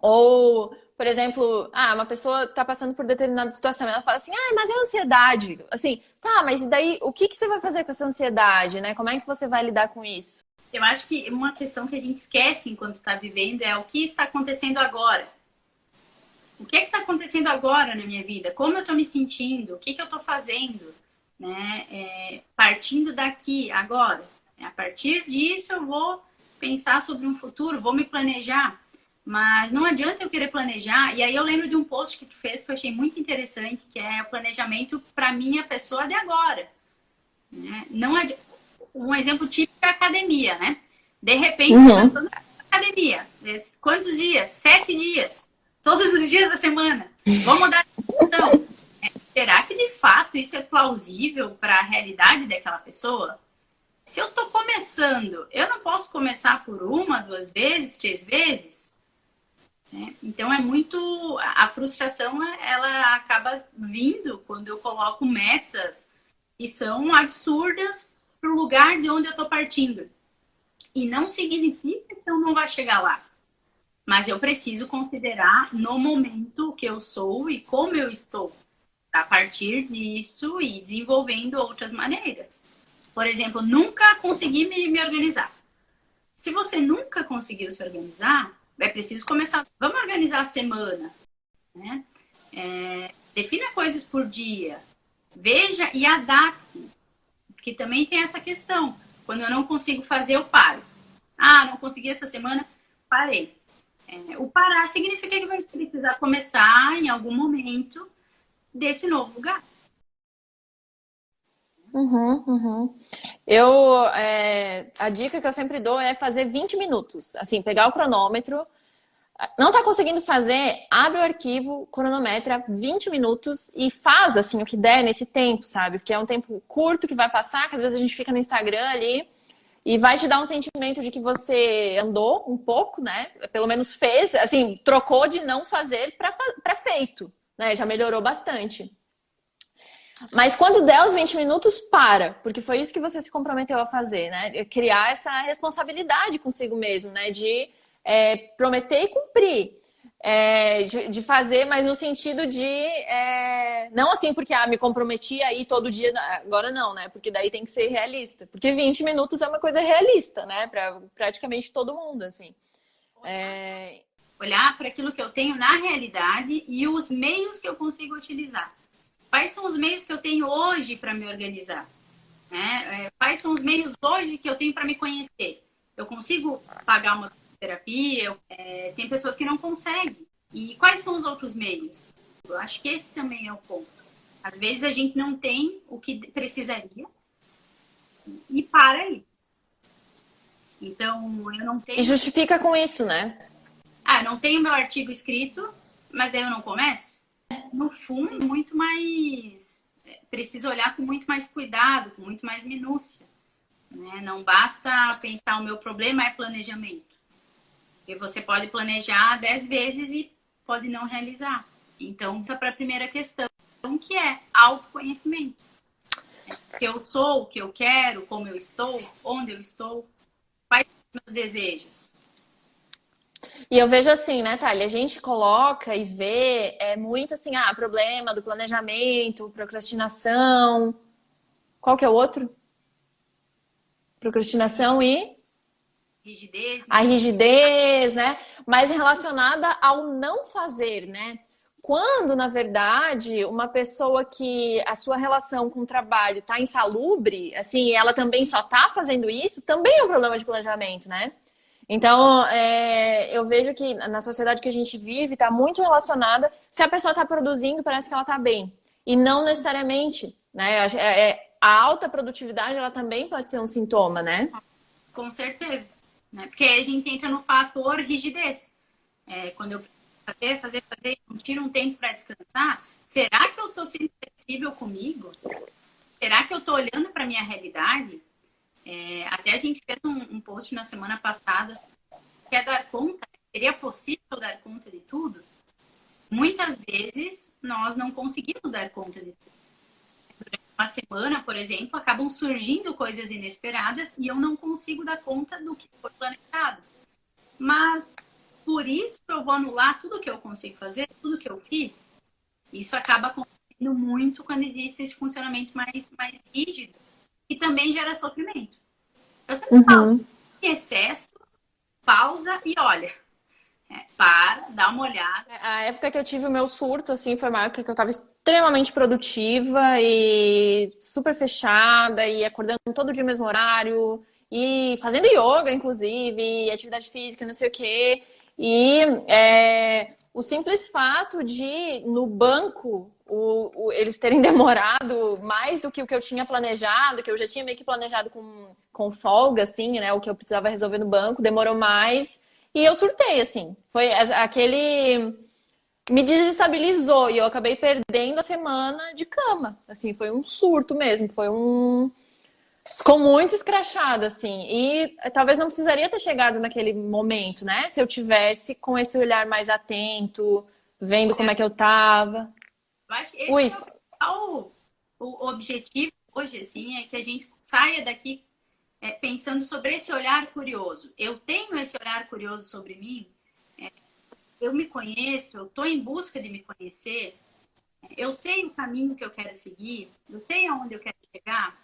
Ou, por exemplo, uma pessoa está passando por determinada situação, ela fala assim, mas é ansiedade. Assim, mas e daí, o que você vai fazer com essa ansiedade, né? Como é que você vai lidar com isso? Eu acho que uma questão que a gente esquece enquanto está vivendo é o que está acontecendo agora. O que é que está acontecendo agora na minha vida? Como eu estou me sentindo? O que eu estou fazendo? Né? Partindo daqui, agora. A partir disso, eu vou pensar sobre um futuro, vou me planejar. Mas não adianta eu querer planejar. E aí eu lembro de um post que tu fez que eu achei muito interessante, que é o planejamento para minha pessoa de agora. Né? Não um exemplo típico é a academia, né? De repente, a pessoa não vai pra academia. Quantos dias? 7 dias. Todos os dias da semana. Vamos mudar de situação. Será que de fato isso é plausível para a realidade daquela pessoa? Se eu estou começando, eu não posso começar por 1, 2 vezes, 3 vezes? Então é muito... A frustração, ela acaba vindo quando eu coloco metas que são absurdas para o lugar de onde eu estou partindo. E não significa que eu não vá chegar lá. Mas eu preciso considerar no momento que eu sou e como eu estou. A partir disso e desenvolvendo outras maneiras. Por exemplo, nunca consegui me organizar. Se você nunca conseguiu se organizar, é preciso começar. Vamos organizar a semana, né? Defina coisas por dia. Veja e adapte. Porque também tem essa questão. Quando eu não consigo fazer, eu paro. Não consegui essa semana, parei. O parar significa que vai precisar começar em algum momento desse novo lugar. A dica que eu sempre dou é fazer 20 minutos. Assim, pegar o cronômetro. Não tá conseguindo fazer, abre o arquivo, cronometra 20 minutos e faz, assim, o que der nesse tempo, sabe? Porque é um tempo curto que vai passar, que às vezes a gente fica no Instagram ali e vai te dar um sentimento de que você andou um pouco, né? Pelo menos fez, assim, trocou de não fazer pra feito, né? Já melhorou bastante. Mas quando der os 20 minutos, para. Porque foi isso que você se comprometeu a fazer, né? Criar essa responsabilidade consigo mesmo, né? De prometer e cumprir. De fazer, mas no sentido de... não assim porque me comprometi aí todo dia, agora não, né? Porque daí tem que ser realista. Porque 20 minutos é uma coisa realista, né? Para praticamente todo mundo, assim. Olhar para aquilo que eu tenho na realidade e os meios que eu consigo utilizar. Quais são os meios que eu tenho hoje para me organizar? Quais são os meios hoje que eu tenho para me conhecer? Eu consigo pagar uma terapia? Tem pessoas que não conseguem. E quais são os outros meios? Eu acho que esse também é o ponto. Às vezes a gente não tem o que precisaria e para aí. Então, eu não tenho... E justifica com isso, né? Eu não tenho meu artigo escrito, mas daí eu não começo? No fundo, muito mais... Preciso olhar com muito mais cuidado, com muito mais minúcia. Né? Não basta pensar o meu problema é planejamento. E você pode planejar 10 vezes e pode não realizar. Então, fica para a primeira questão, que é autoconhecimento. O que eu sou, o que eu quero, como eu estou, onde eu estou, quais meus desejos. E eu vejo assim, né, Thalia? A gente coloca e vê muito assim, problema do planejamento, procrastinação. Qual que é o outro? Procrastinação e Rigidez. a rigidez, né? Mas relacionada ao não fazer, né? Quando, na verdade, uma pessoa que a sua relação com o trabalho está insalubre, assim, ela também só está fazendo isso, também é um problema de planejamento, né? Então, eu vejo que na sociedade que a gente vive está muito relacionada. Se a pessoa está produzindo, parece que ela está bem. E não necessariamente, né? A alta produtividade, ela também pode ser um sintoma, né? Com certeza. Né? Porque aí a gente entra no fator rigidez. Quando eu fazer, não tiro um tempo para descansar, será que eu estou sendo flexível comigo? Será que eu estou olhando para a minha realidade? Até a gente fez um post na semana passada que é dar conta. Seria possível dar conta de tudo? Muitas vezes nós não conseguimos dar conta de tudo. Durante uma semana, por exemplo, acabam surgindo coisas inesperadas e eu não consigo dar conta do que foi planejado. Mas por isso eu vou anular tudo que eu consigo fazer, tudo que eu fiz. Isso acaba acontecendo muito quando existe esse funcionamento mais rígido e também gera sofrimento. Eu sempre falo, em excesso, pausa e olha. Para, dá uma olhada. A época que eu tive o meu surto, assim, foi uma época que eu tava extremamente produtiva e super fechada e acordando todo dia no mesmo horário e fazendo yoga, inclusive, e atividade física, não sei o quê. E o simples fato de, no banco, eles terem demorado mais do que o que eu tinha planejado, que eu já tinha meio que planejado com folga, assim, né? O que eu precisava resolver no banco, demorou mais. E eu surtei, assim. Foi aquele... Me desestabilizou e eu acabei perdendo a semana de cama. Assim, foi um surto mesmo. Ficou muito escrachado, assim. E talvez não precisaria ter chegado naquele momento, né? Se eu tivesse com esse olhar mais atento, vendo como é que eu tava. Eu acho que esse o objetivo hoje, assim, é que a gente saia daqui pensando sobre esse olhar curioso. Eu tenho esse olhar curioso sobre mim? Eu me conheço? Eu estou em busca de me conhecer? Eu sei o caminho que eu quero seguir? Eu sei aonde eu quero chegar?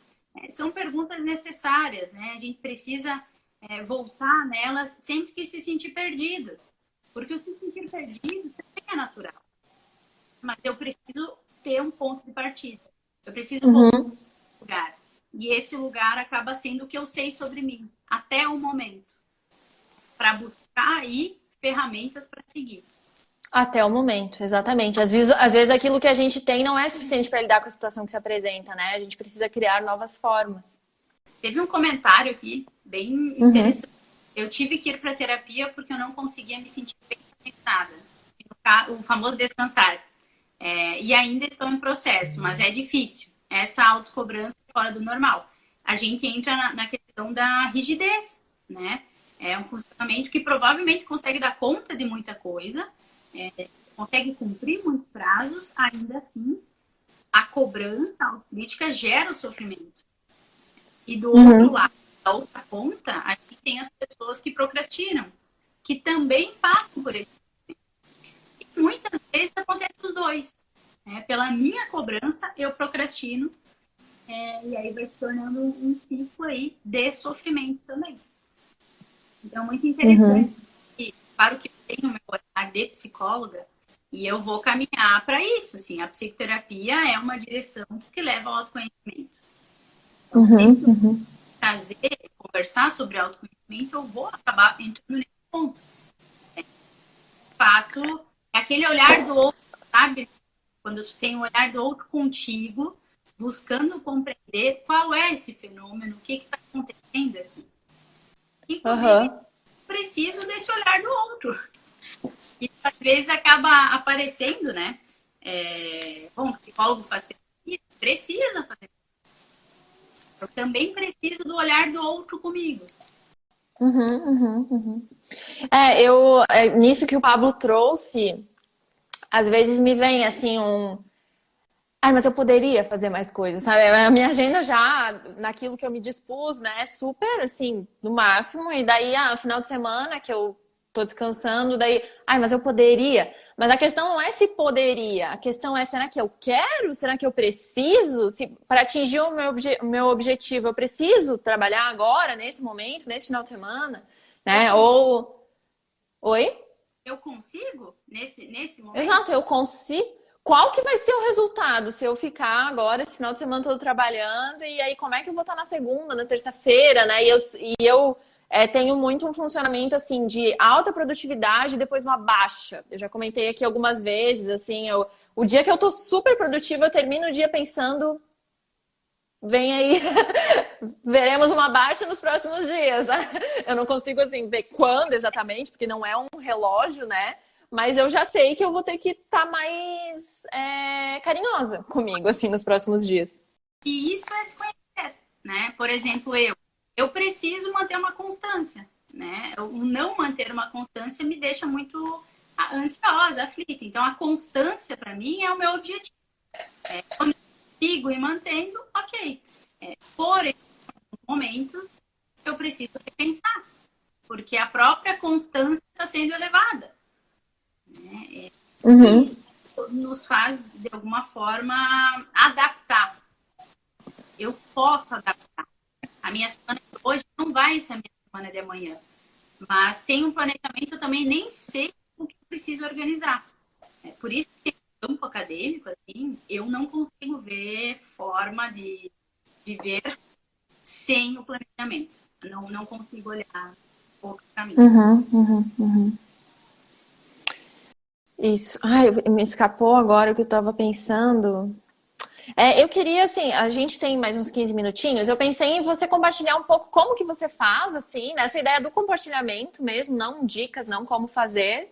São perguntas necessárias, né? A gente precisa voltar nelas sempre que se sentir perdido. Porque o se sentir perdido também é natural. Mas eu preciso ter um ponto de partida. Eu preciso voltar para um lugar. E esse lugar acaba sendo o que eu sei sobre mim, até o momento. Para buscar aí ferramentas para seguir. Até o momento, exatamente. Às vezes aquilo que a gente tem não é suficiente para lidar com a situação que se apresenta, né? A gente precisa criar novas formas. Teve um comentário aqui, bem interessante. Eu tive que ir para terapia porque eu não conseguia me sentir bem conectada. O famoso descansar. E ainda estou em processo, mas é difícil. Essa autocobrança é fora do normal. A gente entra na questão da rigidez, né? É um funcionamento que provavelmente consegue dar conta de muita coisa, consegue cumprir muitos prazos, ainda assim, a cobrança, a autocrítica gera o sofrimento. E do outro lado, da outra ponta, a gente tem as pessoas que procrastinam, que também passam por esse sofrimento. E muitas vezes acontece os dois. Pela minha cobrança, eu procrastino, e aí vai se tornando um ciclo aí de sofrimento também. Então, muito interessante. E, claro que eu tenho meu olhar de psicóloga e eu vou caminhar para isso. Assim, a psicoterapia é uma direção que te leva ao autoconhecimento. Então, sempre trazer, conversar sobre autoconhecimento, eu vou acabar entrando nesse ponto. De fato, é aquele olhar do outro, sabe? Quando tu tem o olhar do outro contigo, buscando compreender qual é esse fenômeno, o que está acontecendo aqui. Inclusive, preciso desse olhar do outro. E às vezes acaba aparecendo, né? Bom, o psicólogo faz terapia, precisa fazer. Eu também preciso do olhar do outro comigo. Nisso que o Pablo trouxe, às vezes me vem assim Ai, mas eu poderia fazer mais coisas, sabe? A minha agenda já, naquilo que eu me dispus, né, é super, assim, no máximo. E daí, no final de semana que eu tô descansando, daí, ai, mas eu poderia. Mas a questão não é se poderia, a questão é, será que eu quero? Será que eu preciso? Se, para atingir o meu objetivo, eu preciso trabalhar agora, nesse momento, nesse final de semana, né? Ou... Oi? Eu consigo nesse momento? Exato, eu consigo. Qual que vai ser o resultado se eu ficar agora esse final de semana todo trabalhando e aí como é que eu vou estar na segunda, na terça-feira, né? E eu tenho muito um funcionamento assim de alta produtividade e depois uma baixa. Eu já comentei aqui algumas vezes, assim, o dia que eu tô super produtiva, eu termino o dia pensando, vem aí, veremos uma baixa nos próximos dias. Eu não consigo assim ver quando exatamente, porque não é um relógio, né? Mas eu já sei que eu vou ter que estar mais carinhosa comigo, assim, nos próximos dias. E isso é se conhecer, né? Por exemplo, eu preciso manter uma constância, né? O não manter uma constância me deixa muito ansiosa, aflita. Então, a constância, para mim, é o meu objetivo. Quando eu sigo e mantendo, ok. Por esses momentos, eu preciso repensar, porque a própria constância está sendo elevada. Né? Uhum. Nos faz, de alguma forma, adaptar. Eu posso adaptar. A minha semana de hoje não vai ser a minha semana de amanhã. Mas sem um planejamento eu também nem sei o que eu preciso organizar. Por isso que no campo acadêmico, assim, eu não consigo ver forma de viver sem o planejamento. Não consigo olhar outro caminho. Uhum. Isso. Ai, me escapou agora o que eu tava pensando. Eu queria, assim, a gente tem mais uns 15 minutinhos. Eu pensei em você compartilhar um pouco como que você faz, assim, nessa ideia do compartilhamento mesmo, não dicas, não como fazer,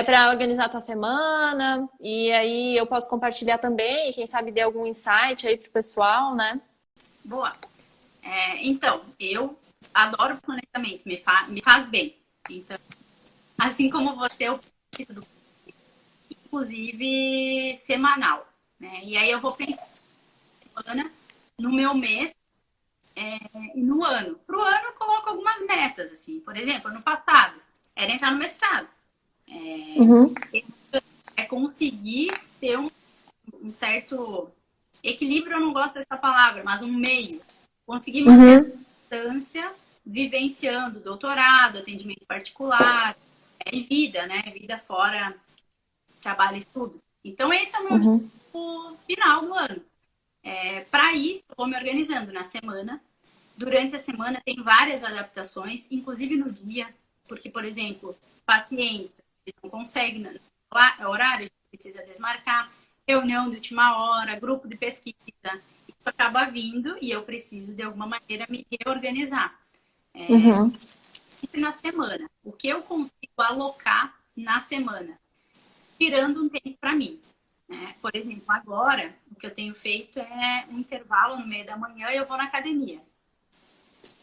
para organizar a tua semana. E aí eu posso compartilhar também, e quem sabe dê algum insight aí pro pessoal, né? Boa. Então, eu adoro planejamento, me faz bem. Então, assim como você, eu preciso do inclusive semanal, né? E aí eu vou pensar no meu mês e no ano. Para o ano eu coloco algumas metas, assim. Por exemplo, ano passado era entrar no mestrado. Conseguir ter um certo equilíbrio, eu não gosto dessa palavra, mas um meio. Conseguir manter essa distância vivenciando doutorado, atendimento particular e vida, né? Vida fora trabalho e estudos. Então, esse é o meu objetivo final do ano. Para isso, eu vou me organizando na semana. Durante a semana, tem várias adaptações, inclusive no dia, porque, por exemplo, pacientes não conseguem, horário, a gente precisa desmarcar, reunião de última hora, grupo de pesquisa, isso acaba vindo e eu preciso, de alguma maneira, me reorganizar. Sempre na semana. O que eu consigo alocar na semana? Tirando um tempo para mim. Né? Por exemplo, agora, o que eu tenho feito é um intervalo no meio da manhã e eu vou na academia.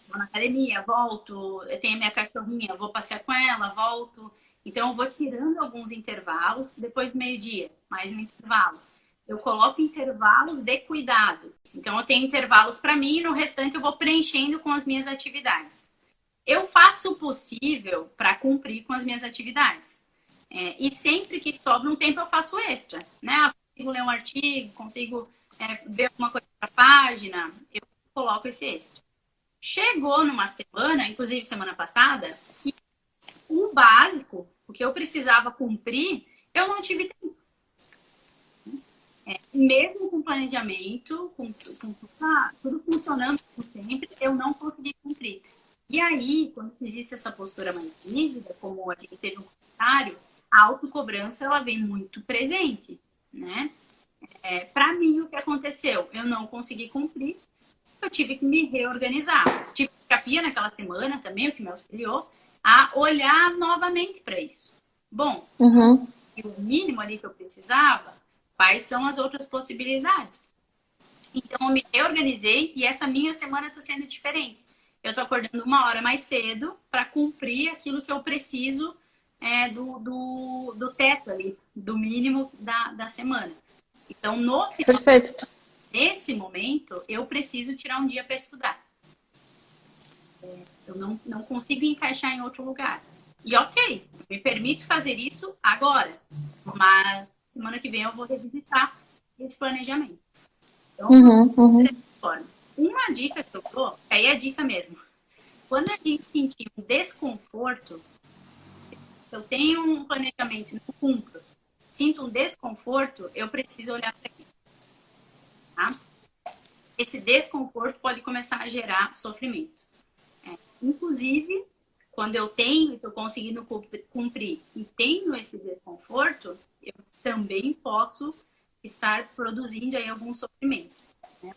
Vou na academia, volto, eu tenho a minha cachorrinha, vou passear com ela, volto. Então, eu vou tirando alguns intervalos, depois do meio-dia, mais um intervalo. Eu coloco intervalos de cuidado. Então, eu tenho intervalos para mim e no restante eu vou preenchendo com as minhas atividades. Eu faço o possível para cumprir com as minhas atividades. E sempre que sobra um tempo eu faço extra, né? Eu consigo ler um artigo, consigo ver alguma coisa na página, eu coloco esse extra. Chegou numa semana, inclusive semana passada, que o básico, o que eu precisava cumprir, eu não tive tempo. Mesmo com planejamento, com tudo funcionando como sempre, eu não consegui cumprir. E aí, quando existe essa postura mais rígida, como a gente teve um comentário, a autocobrança, ela vem muito presente, né? Para mim, o que aconteceu? Eu não consegui cumprir, eu tive que me reorganizar. Tive terapia naquela semana também, o que me auxiliou a olhar novamente para isso. Bom, o mínimo ali que eu precisava, quais são as outras possibilidades? Então, eu me reorganizei e essa minha semana está sendo diferente. Eu estou acordando 1 hora mais cedo para cumprir aquilo que eu preciso do teto ali, do mínimo da semana. Então, no final, Perfeito. nesse momento, eu preciso tirar um dia para estudar. Eu não consigo encaixar em outro lugar. E ok, me permito fazer isso agora. Mas semana que vem eu vou revisitar esse planejamento. Então, dessa forma. Uma dica que eu dou, aí é a dica mesmo. Quando a gente sentir um desconforto, se eu tenho um planejamento e não cumpro, sinto um desconforto, eu preciso olhar para isso. Tá? Esse desconforto pode começar a gerar sofrimento. Inclusive, quando eu tenho e estou conseguindo cumprir e tenho esse desconforto, eu também posso estar produzindo aí algum sofrimento. Né?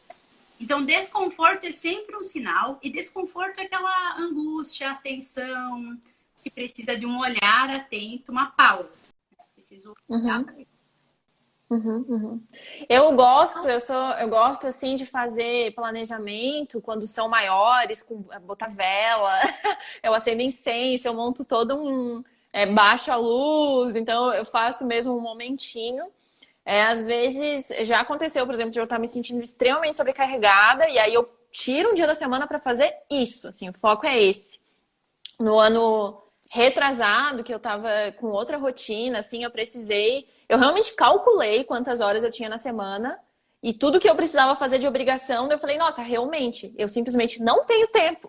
Então, desconforto é sempre um sinal, e desconforto é aquela angústia, tensão, que precisa de um olhar atento, uma pausa. Preciso olhar para isso. Eu gosto assim de fazer planejamento quando são maiores, com botar vela, eu acendo incenso, eu monto todo baixo a luz, então eu faço mesmo um momentinho. Às vezes já aconteceu, por exemplo, de eu estar me sentindo extremamente sobrecarregada e aí eu tiro um dia da semana para fazer isso, assim, o foco é esse. No ano retrasado, que eu tava com outra rotina, assim, eu realmente calculei quantas horas eu tinha na semana e tudo que eu precisava fazer de obrigação, eu falei, nossa, realmente, eu simplesmente não tenho tempo.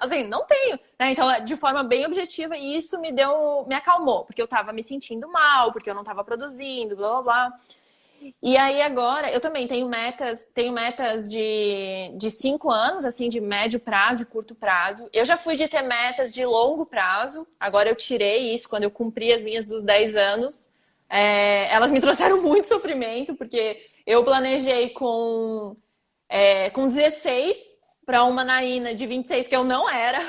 Assim, não tenho. Né? Então, de forma bem objetiva, e isso me acalmou, porque eu tava me sentindo mal, porque eu não tava produzindo, blá, blá, blá. E aí agora, eu também tenho metas de 5 anos, assim, de médio prazo e curto prazo. Eu já fui de ter metas de longo prazo, agora eu tirei isso quando eu cumpri as minhas dos 10 anos. Elas me trouxeram muito sofrimento, porque eu planejei com 16 para uma Naína de 26 que eu não era.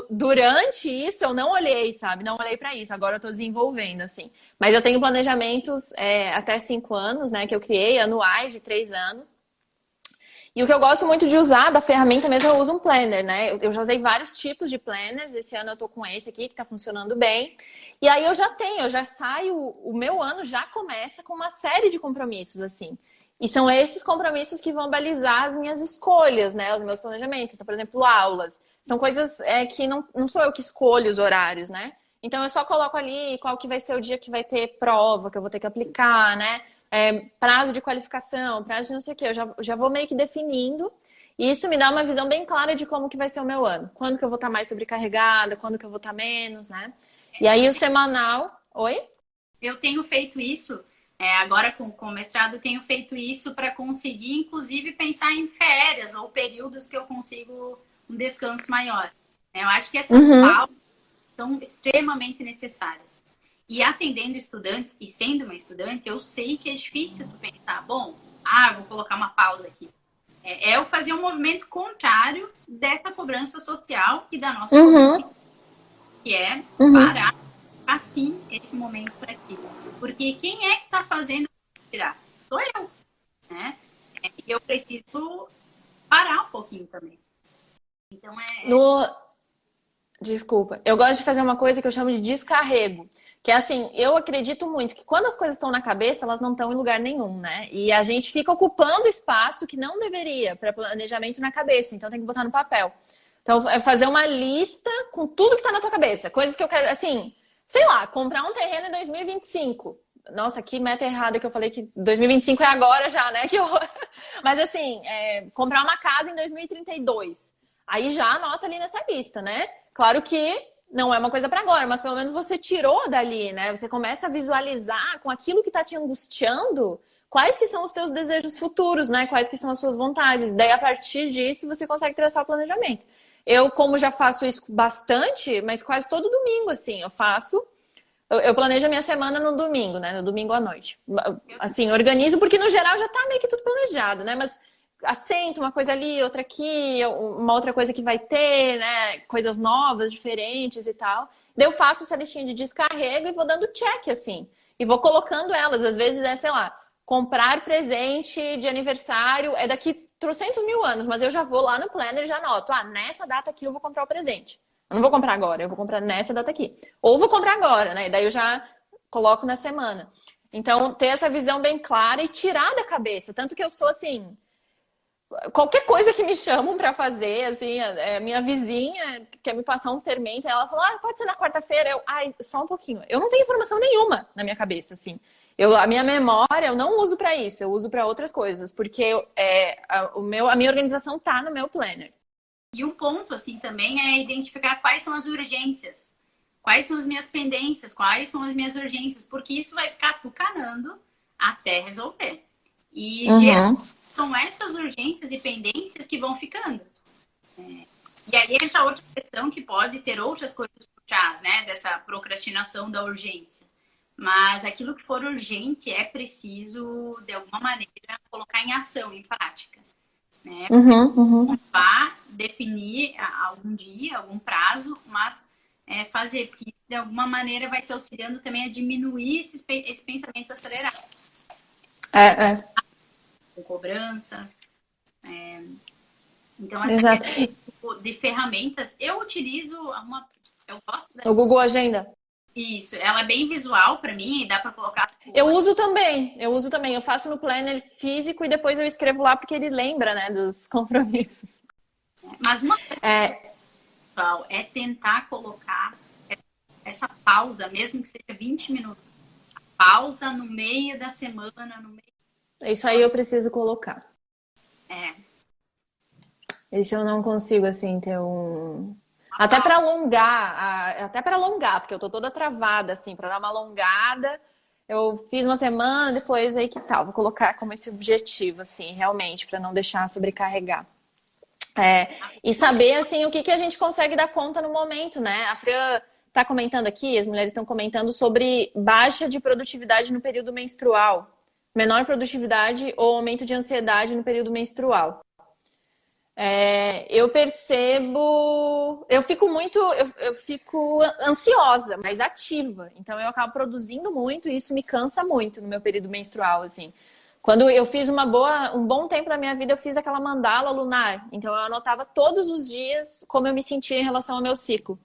Durante isso eu não olhei, sabe? Não olhei para isso. Agora eu tô desenvolvendo, assim. Mas eu tenho planejamentos até 5 anos, né? Que eu criei, anuais de 3 anos. E o que eu gosto muito de usar da ferramenta mesmo, eu uso um planner, né? Eu já usei vários tipos de planners. Esse ano eu tô com esse aqui, que tá funcionando bem. E aí eu já saio, o meu ano já começa com uma série de compromissos, assim. E são esses compromissos que vão balizar as minhas escolhas, né? Os meus planejamentos. Então, por exemplo, aulas. São coisas que não sou eu que escolho os horários, né? Então, eu só coloco ali qual que vai ser o dia que vai ter prova, que eu vou ter que aplicar, né? Prazo de qualificação, prazo de não sei o quê. Eu já vou meio que definindo. E isso me dá uma visão bem clara de como que vai ser o meu ano. Quando que eu vou estar mais sobrecarregada, quando que eu vou estar menos, né? E aí, o semanal... Oi? Eu tenho feito isso... agora com o mestrado, tenho feito isso para conseguir, inclusive, pensar em férias ou períodos que eu consigo um descanso maior. Eu acho que essas pausas são extremamente necessárias. E atendendo estudantes, e sendo uma estudante, eu sei que é difícil tu pensar, bom, vou colocar uma pausa aqui. Eu fazer um movimento contrário dessa cobrança social e da nossa cobrança, que é parar assim esse momento para ti. Porque quem é que está fazendo tirar? Sou eu, né? E eu preciso parar um pouquinho também. Então Desculpa. Eu gosto de fazer uma coisa que eu chamo de descarrego. Que é assim, eu acredito muito que quando as coisas estão na cabeça, elas não estão em lugar nenhum, né? E a gente fica ocupando espaço que não deveria para planejamento na cabeça. Então tem que botar no papel. Então é fazer uma lista com tudo que está na tua cabeça. Coisas que eu quero, assim... Sei lá, comprar um terreno em 2025. Nossa, que meta errada que eu falei que 2025 é agora já, né? Que horror. Mas assim, comprar uma casa em 2032. Aí já anota ali nessa lista, né? Claro que não é uma coisa para agora, mas pelo menos você tirou dali, né? Você começa a visualizar com aquilo que tá te angustiando, quais que são os teus desejos futuros, né? Quais que são as suas vontades. Daí, a partir disso, você consegue traçar o planejamento. Eu, como já faço isso bastante, mas quase todo domingo, assim, eu planejo a minha semana no domingo, né? No domingo à noite. Assim, organizo, porque no geral já tá meio que tudo planejado, né? Mas assento uma coisa ali, outra aqui, uma outra coisa que vai ter, né? Coisas novas, diferentes e tal. Daí eu faço essa listinha de descarrego e vou dando check, assim. E vou colocando elas. Às vezes sei lá, comprar presente de aniversário é daqui 300 mil anos, mas eu já vou lá no planner e já anoto. Nessa data aqui eu vou comprar o presente. Eu não vou comprar agora, eu vou comprar nessa data aqui. Ou vou comprar agora, né? E daí eu já coloco na semana. Então, ter essa visão bem clara e tirar da cabeça. Tanto que eu sou assim, qualquer coisa que me chamam pra fazer, assim, a minha vizinha quer me passar um fermento, ela fala, pode ser na quarta-feira. Só um pouquinho. Eu não tenho informação nenhuma na minha cabeça, assim. A minha memória eu não uso pra isso, eu uso pra outras coisas, porque a minha organização tá no meu planner. E um ponto, assim, também é identificar quais são as urgências, quais são as minhas pendências, quais são as minhas urgências, porque isso vai ficar tucanando até resolver. E são essas urgências e pendências que vão ficando. E aí entra outra questão que pode ter outras coisas por trás, né? Dessa procrastinação da urgência. Mas aquilo que for urgente é preciso, de alguma maneira, colocar em ação, em prática. Né? Vá definir algum dia, algum prazo, mas fazer, porque isso, de alguma maneira vai te auxiliando também a diminuir esse pensamento acelerado. Com cobranças. Então, essa questão de ferramentas, eu utilizo eu gosto o Google Agenda. Isso, ela é bem visual para mim, dá para colocar as coisas. Eu uso também. Eu faço no planner físico e depois eu escrevo lá porque ele lembra, né, dos compromissos. Mas uma coisa pessoal é tentar colocar essa pausa, mesmo que seja 20 minutos. Pausa no meio da semana, no meio. Isso aí eu preciso colocar. Esse eu não consigo, assim, ter um... Até para alongar, porque eu tô toda travada, assim, para dar uma alongada. Eu fiz uma semana, depois aí que tal. Vou colocar como esse objetivo, assim, realmente, para não deixar sobrecarregar. E saber, assim, o que a gente consegue dar conta no momento, né? A Fran tá comentando aqui, as mulheres estão comentando sobre baixa de produtividade no período menstrual. Menor produtividade ou aumento de ansiedade no período menstrual. Eu percebo, eu fico ansiosa, mas ativa. Então eu acabo produzindo muito e isso me cansa muito no meu período menstrual, assim. Quando eu fiz um bom tempo da minha vida, eu fiz aquela mandala lunar. Então eu anotava todos os dias como eu me sentia em relação ao meu ciclo.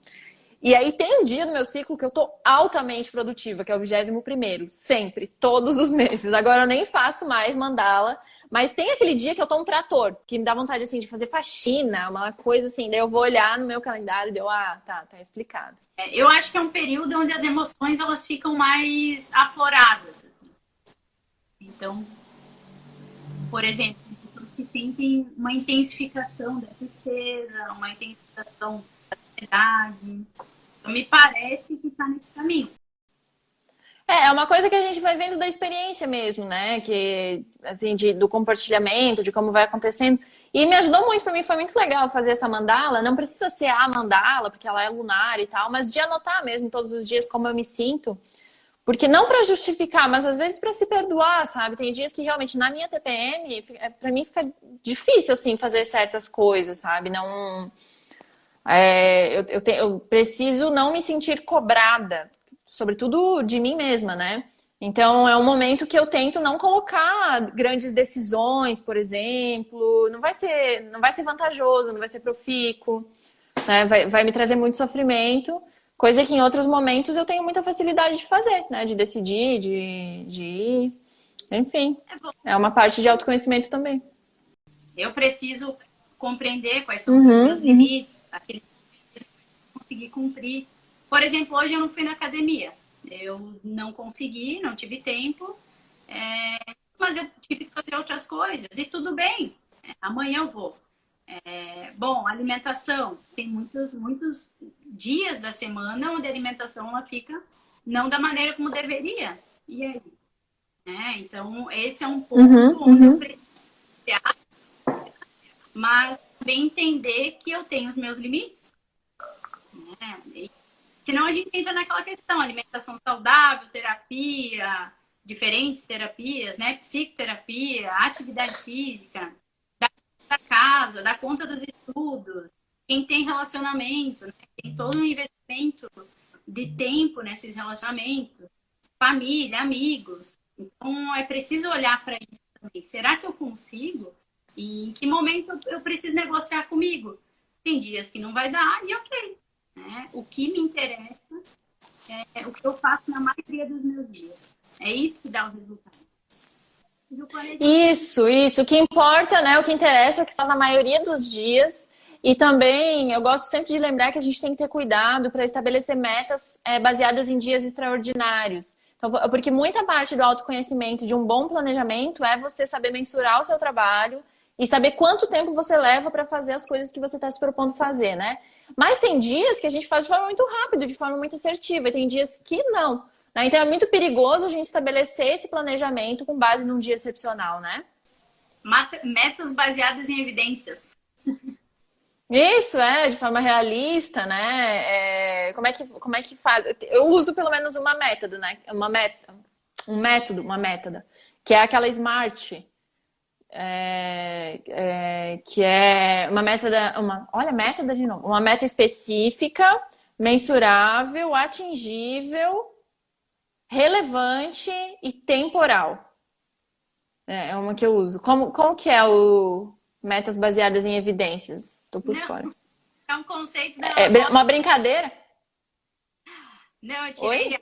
E aí tem um dia no meu ciclo que eu tô altamente produtiva, que é o 21º, sempre, todos os meses. Agora eu nem faço mais mandala, mas tem aquele dia que eu tô um trator, que me dá vontade, assim, de fazer faxina, uma coisa assim, daí eu vou olhar no meu calendário e tá explicado. Eu acho que é um período onde as emoções, elas ficam mais afloradas, assim. Então, por exemplo, pessoas que sentem uma intensificação da tristeza, uma intensificação da ansiedade. Então, me parece que está nesse caminho. É uma coisa que a gente vai vendo da experiência mesmo, né? Que, assim, do compartilhamento, de como vai acontecendo. E me ajudou muito, para mim foi muito legal fazer essa mandala. Não precisa ser a mandala, porque ela é lunar e tal, mas de anotar mesmo todos os dias como eu me sinto. Porque não para justificar, mas às vezes para se perdoar, sabe? Tem dias que realmente na minha TPM, para mim fica difícil, assim, fazer certas coisas, sabe? Não... eu preciso não me sentir cobrada, sobretudo de mim mesma, né? Então é um momento que eu tento não colocar grandes decisões, por exemplo. Não vai ser vantajoso, não vai ser profícuo, né? Vai me trazer muito sofrimento, coisa que em outros momentos eu tenho muita facilidade de fazer, né? De decidir, de ir. Enfim, é uma parte de autoconhecimento também. Eu preciso compreender quais são os meus limites, aqueles que eu conseguir cumprir. Por exemplo, hoje eu não fui na academia. Eu não consegui, não tive tempo, mas eu tive que fazer outras coisas. E tudo bem, amanhã eu vou. Bom, alimentação. Tem muitos dias da semana onde a alimentação ela fica não da maneira como deveria. E aí? Então, esse é um ponto onde eu preciso mas também entender que eu tenho os meus limites. Senão a gente entra naquela questão, alimentação saudável, terapia, diferentes terapias, né? Psicoterapia, atividade física, da casa, da conta dos estudos, quem tem relacionamento, né? Tem todo um investimento de tempo nesses relacionamentos, família, amigos. Então é preciso olhar para isso também. Será que eu consigo? E em que momento eu preciso negociar comigo? Tem dias que não vai dar e ok. Né? O que me interessa é o que eu faço na maioria dos meus dias. É isso que dá o resultado. Isso. O que importa, né? O que interessa é o que faz na maioria dos dias. E também eu gosto sempre de lembrar que a gente tem que ter cuidado para estabelecer metas baseadas em dias extraordinários. Então, porque muita parte do autoconhecimento de um bom planejamento é você saber mensurar o seu trabalho e saber quanto tempo você leva para fazer as coisas que você está se propondo fazer, né? Mas tem dias que a gente faz de forma muito rápida, de forma muito assertiva, e tem dias que não. Né? Então é muito perigoso a gente estabelecer esse planejamento com base num dia excepcional, né? Metas baseadas em evidências. Isso, de forma realista, né? Como é que faz? Eu uso pelo menos uma método, né? Uma método, que é aquela SMART, que é uma método, método de novo, uma meta específica, mensurável, atingível, relevante e temporal. É uma que eu uso. Como que é o metas baseadas em evidências? Tô por fora. É um conceito da... uma brincadeira? Não, eu tirei...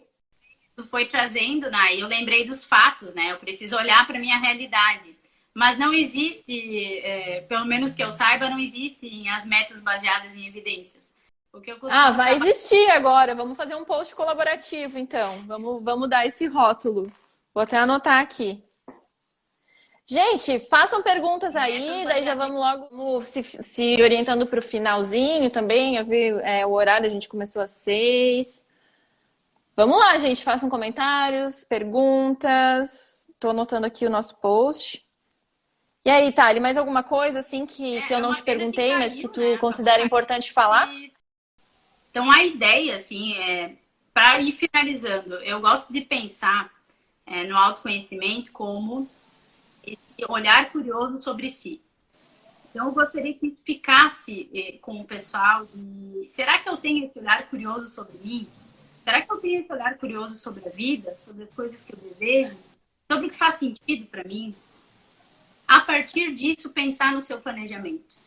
Tu foi trazendo, Nai, eu lembrei dos fatos, né? Eu preciso olhar para minha realidade. Mas não existe, pelo menos que eu saiba, não existem as metas baseadas em evidências. Vai existir agora. Vamos fazer um post colaborativo, então. Vamos dar esse rótulo. Vou até anotar aqui. Gente, façam perguntas aí, daí já vamos logo se orientando para o finalzinho também. Eu vi o horário, a gente começou às 6. Vamos lá, gente, façam comentários, perguntas. Estou anotando aqui o nosso post. E aí, Thali, mais alguma coisa assim que eu não te perguntei, mas que tu considera importante falar? Então, a ideia, assim, para ir finalizando, eu gosto de pensar no autoconhecimento como esse olhar curioso sobre si. Então, eu gostaria que isso ficasse com o pessoal. Será que eu tenho esse olhar curioso sobre mim? Será que eu tenho esse olhar curioso sobre a vida? Sobre as coisas que eu desejo? Sobre o que faz sentido para mim? A partir disso, pensar no seu planejamento.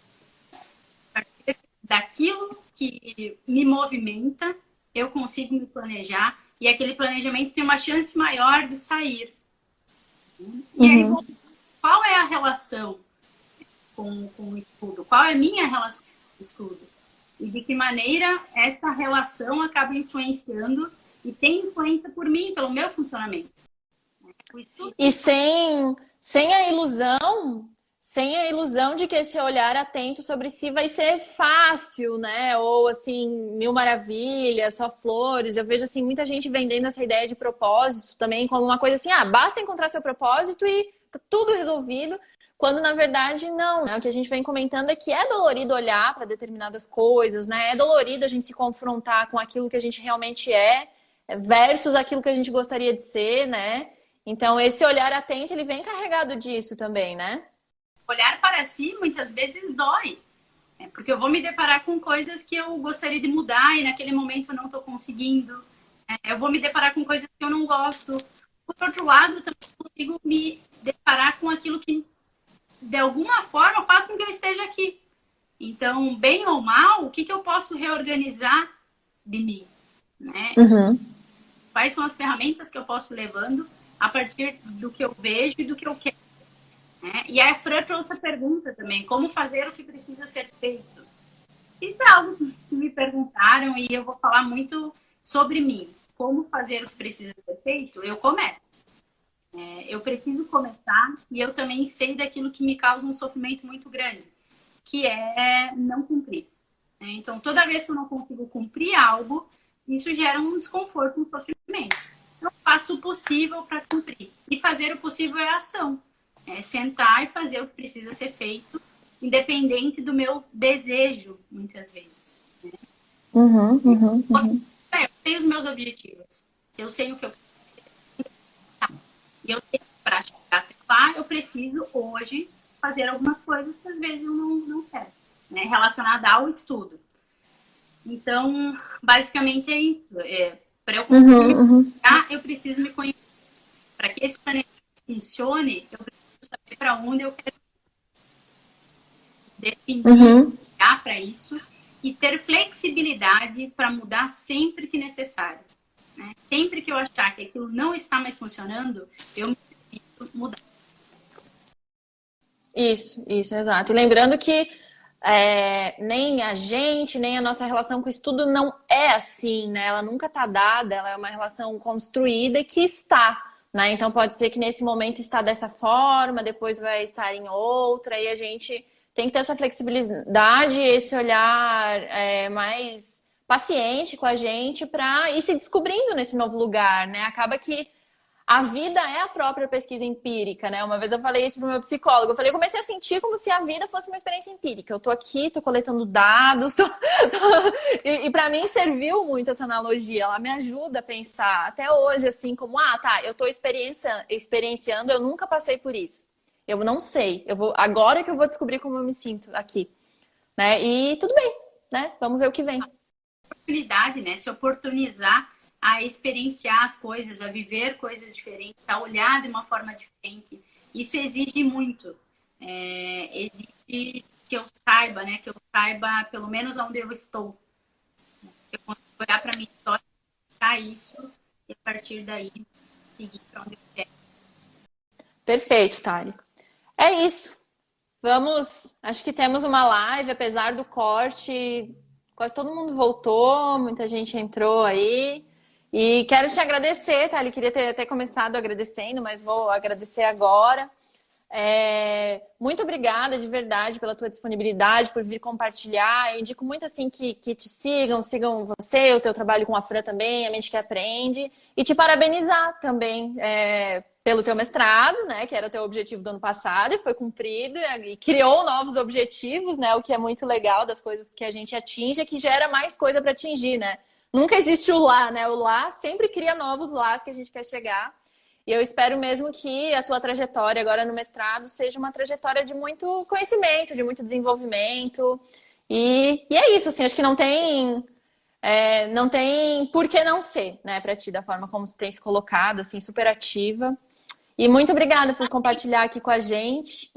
A partir daquilo que me movimenta, eu consigo me planejar e aquele planejamento tem uma chance maior de sair. E aí, qual é a relação com o estudo? Qual é a minha relação com o estudo? E de que maneira essa relação acaba influenciando e tem influência por mim, pelo meu funcionamento. O estudo... E sem a ilusão de que esse olhar atento sobre si vai ser fácil, né? Ou assim, mil maravilhas, só flores. Eu vejo assim muita gente vendendo essa ideia de propósito também como uma coisa assim, basta encontrar seu propósito e tá tudo resolvido. Quando, na verdade, não. Né? O que a gente vem comentando é que é dolorido olhar para determinadas coisas, né? É dolorido a gente se confrontar com aquilo que a gente realmente versus aquilo que a gente gostaria de ser, né? Então, esse olhar atento, ele vem carregado disso também, né? Olhar para si, muitas vezes, dói. Porque eu vou me deparar com coisas que eu gostaria de mudar e naquele momento eu não estou conseguindo. Eu vou me deparar com coisas que eu não gosto. Por outro lado, também consigo me deparar com aquilo que de alguma forma faz com que eu esteja aqui. Então, bem ou mal, o que eu posso reorganizar de mim? Né? Quais são as ferramentas que eu posso ir levando a partir do que eu vejo e do que eu quero? Né? E a Fran trouxe a pergunta também, como fazer o que precisa ser feito? Isso é algo que me perguntaram e eu vou falar muito sobre mim. Como fazer o que precisa ser feito? Eu começo. Eu preciso começar e eu também sei daquilo que me causa um sofrimento muito grande, que é não cumprir. Então, toda vez que eu não consigo cumprir algo, isso gera um desconforto, um sofrimento. Eu faço o possível para cumprir. E fazer o possível é ação. É sentar e fazer o que precisa ser feito, independente do meu desejo, muitas vezes. Eu sei os meus objetivos. Eu sei o que eu preciso. E eu sei que para chegar até lá, eu preciso hoje fazer algumas coisas que às vezes eu não quero, né? Relacionada ao estudo. Então, basicamente é isso. Para eu conseguir me conhecer, eu preciso me conhecer. Para que esse planejamento funcione, eu preciso saber para onde eu quero definir, para isso e ter flexibilidade para mudar sempre que necessário. né? Sempre que eu achar que aquilo não está mais funcionando, eu me permito mudar. Isso, exato. E lembrando que nem a gente, nem a nossa relação com o estudo não é assim, né? Ela nunca está dada, ela é uma relação construída e que está, né? Então pode ser que nesse momento está dessa forma, depois vai estar em outra, e a gente tem que ter essa flexibilidade, esse olhar mais paciente com a gente para ir se descobrindo nesse novo lugar, né? Acaba que a vida é a própria pesquisa empírica, né? Uma vez eu falei isso pro meu psicólogo. Eu comecei a sentir como se a vida fosse uma experiência empírica. Eu tô aqui, tô coletando dados, e para mim serviu muito essa analogia. Ela me ajuda a pensar até hoje, assim, como, eu tô experienciando, eu nunca passei por isso. Eu não sei. Agora que eu vou descobrir como eu me sinto aqui, né? E tudo bem, né? Vamos ver o que vem. Oportunidade, né? Se oportunizar a experienciar as coisas, a viver coisas diferentes, a olhar de uma forma diferente. Isso exige muito. Exige que eu saiba, né? Que eu saiba pelo menos onde eu estou. Eu consigo olhar para minha história, buscar isso e a partir daí seguir para onde eu quero. Perfeito, Thali. É isso. Acho que temos uma live, apesar do corte, quase todo mundo voltou, muita gente entrou aí. E quero te agradecer, Thali. Queria ter até começado agradecendo, mas vou agradecer agora. Muito obrigada de verdade pela tua disponibilidade, por vir compartilhar. Eu indico muito assim que te sigam você, o teu trabalho com a Fran também, a Mente que Aprende, e te parabenizar também pelo teu mestrado, né, que era o teu objetivo do ano passado e foi cumprido, e criou novos objetivos, né, o que é muito legal das coisas que a gente atinge, é que gera mais coisa para atingir, né? Nunca existe o lá, né? O lá sempre cria novos lás que a gente quer chegar. E eu espero mesmo que a tua trajetória agora no mestrado seja uma trajetória de muito conhecimento, de muito desenvolvimento. E é isso, assim, acho que não tem por que não ser, né, para ti, da forma como tu tem se colocado, assim, super ativa. E muito obrigada por compartilhar aqui com a gente.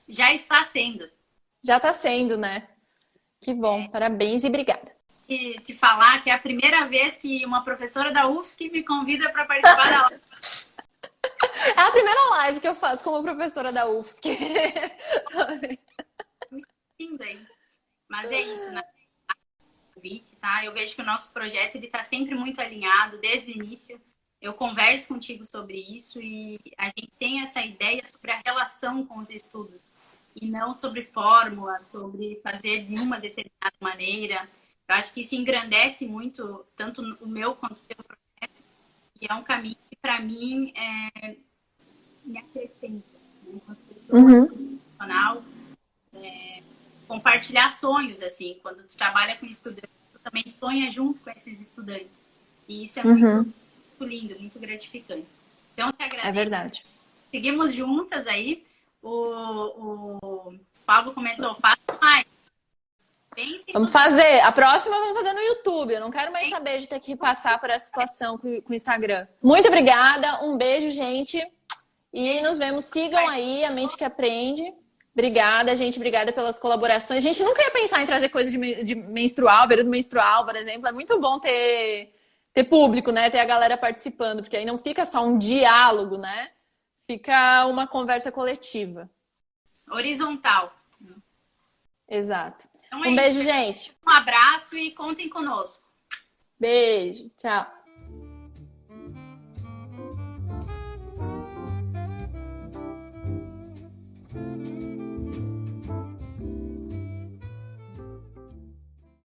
Já está sendo. Já está sendo, né? Que bom, parabéns e obrigada. Te falar que é a primeira vez que uma professora da UFSC me convida para participar da live. É a primeira live que eu faço como professora da UFSC. Me sentindo aí. Mas é isso, né? Tá? Eu vejo que o nosso projeto ele está sempre muito alinhado desde o início. Eu converso contigo sobre isso e a gente tem essa ideia sobre a relação com os estudos e não sobre fórmula, sobre fazer de uma determinada maneira. Eu acho que isso engrandece muito tanto o meu quanto o teu projeto e é um caminho que para mim me acrescenta, né? Enquanto pessoa profissional, compartilhar sonhos, assim, quando tu trabalha com estudantes, tu também sonha junto com esses estudantes. E isso é muito lindo, muito gratificante. Então, eu te agradeço. É verdade. Seguimos juntas aí. O Pablo comentou, faça mais. Vamos fazer. A próxima vamos fazer no YouTube. Eu não quero mais saber de ter que passar por essa situação com o Instagram. Muito obrigada. Um beijo, gente. E nos vemos. Sigam aí a Mente que Aprende. Obrigada, gente. Obrigada pelas colaborações. A gente nunca ia pensar em trazer coisa de menstrual, período menstrual, por exemplo. É muito bom ter público, né? Ter a galera participando, porque aí não fica só um diálogo, né? Fica uma conversa coletiva. Horizontal. Exato. Então um beijo, gente. Um abraço e contem conosco. Beijo. Tchau.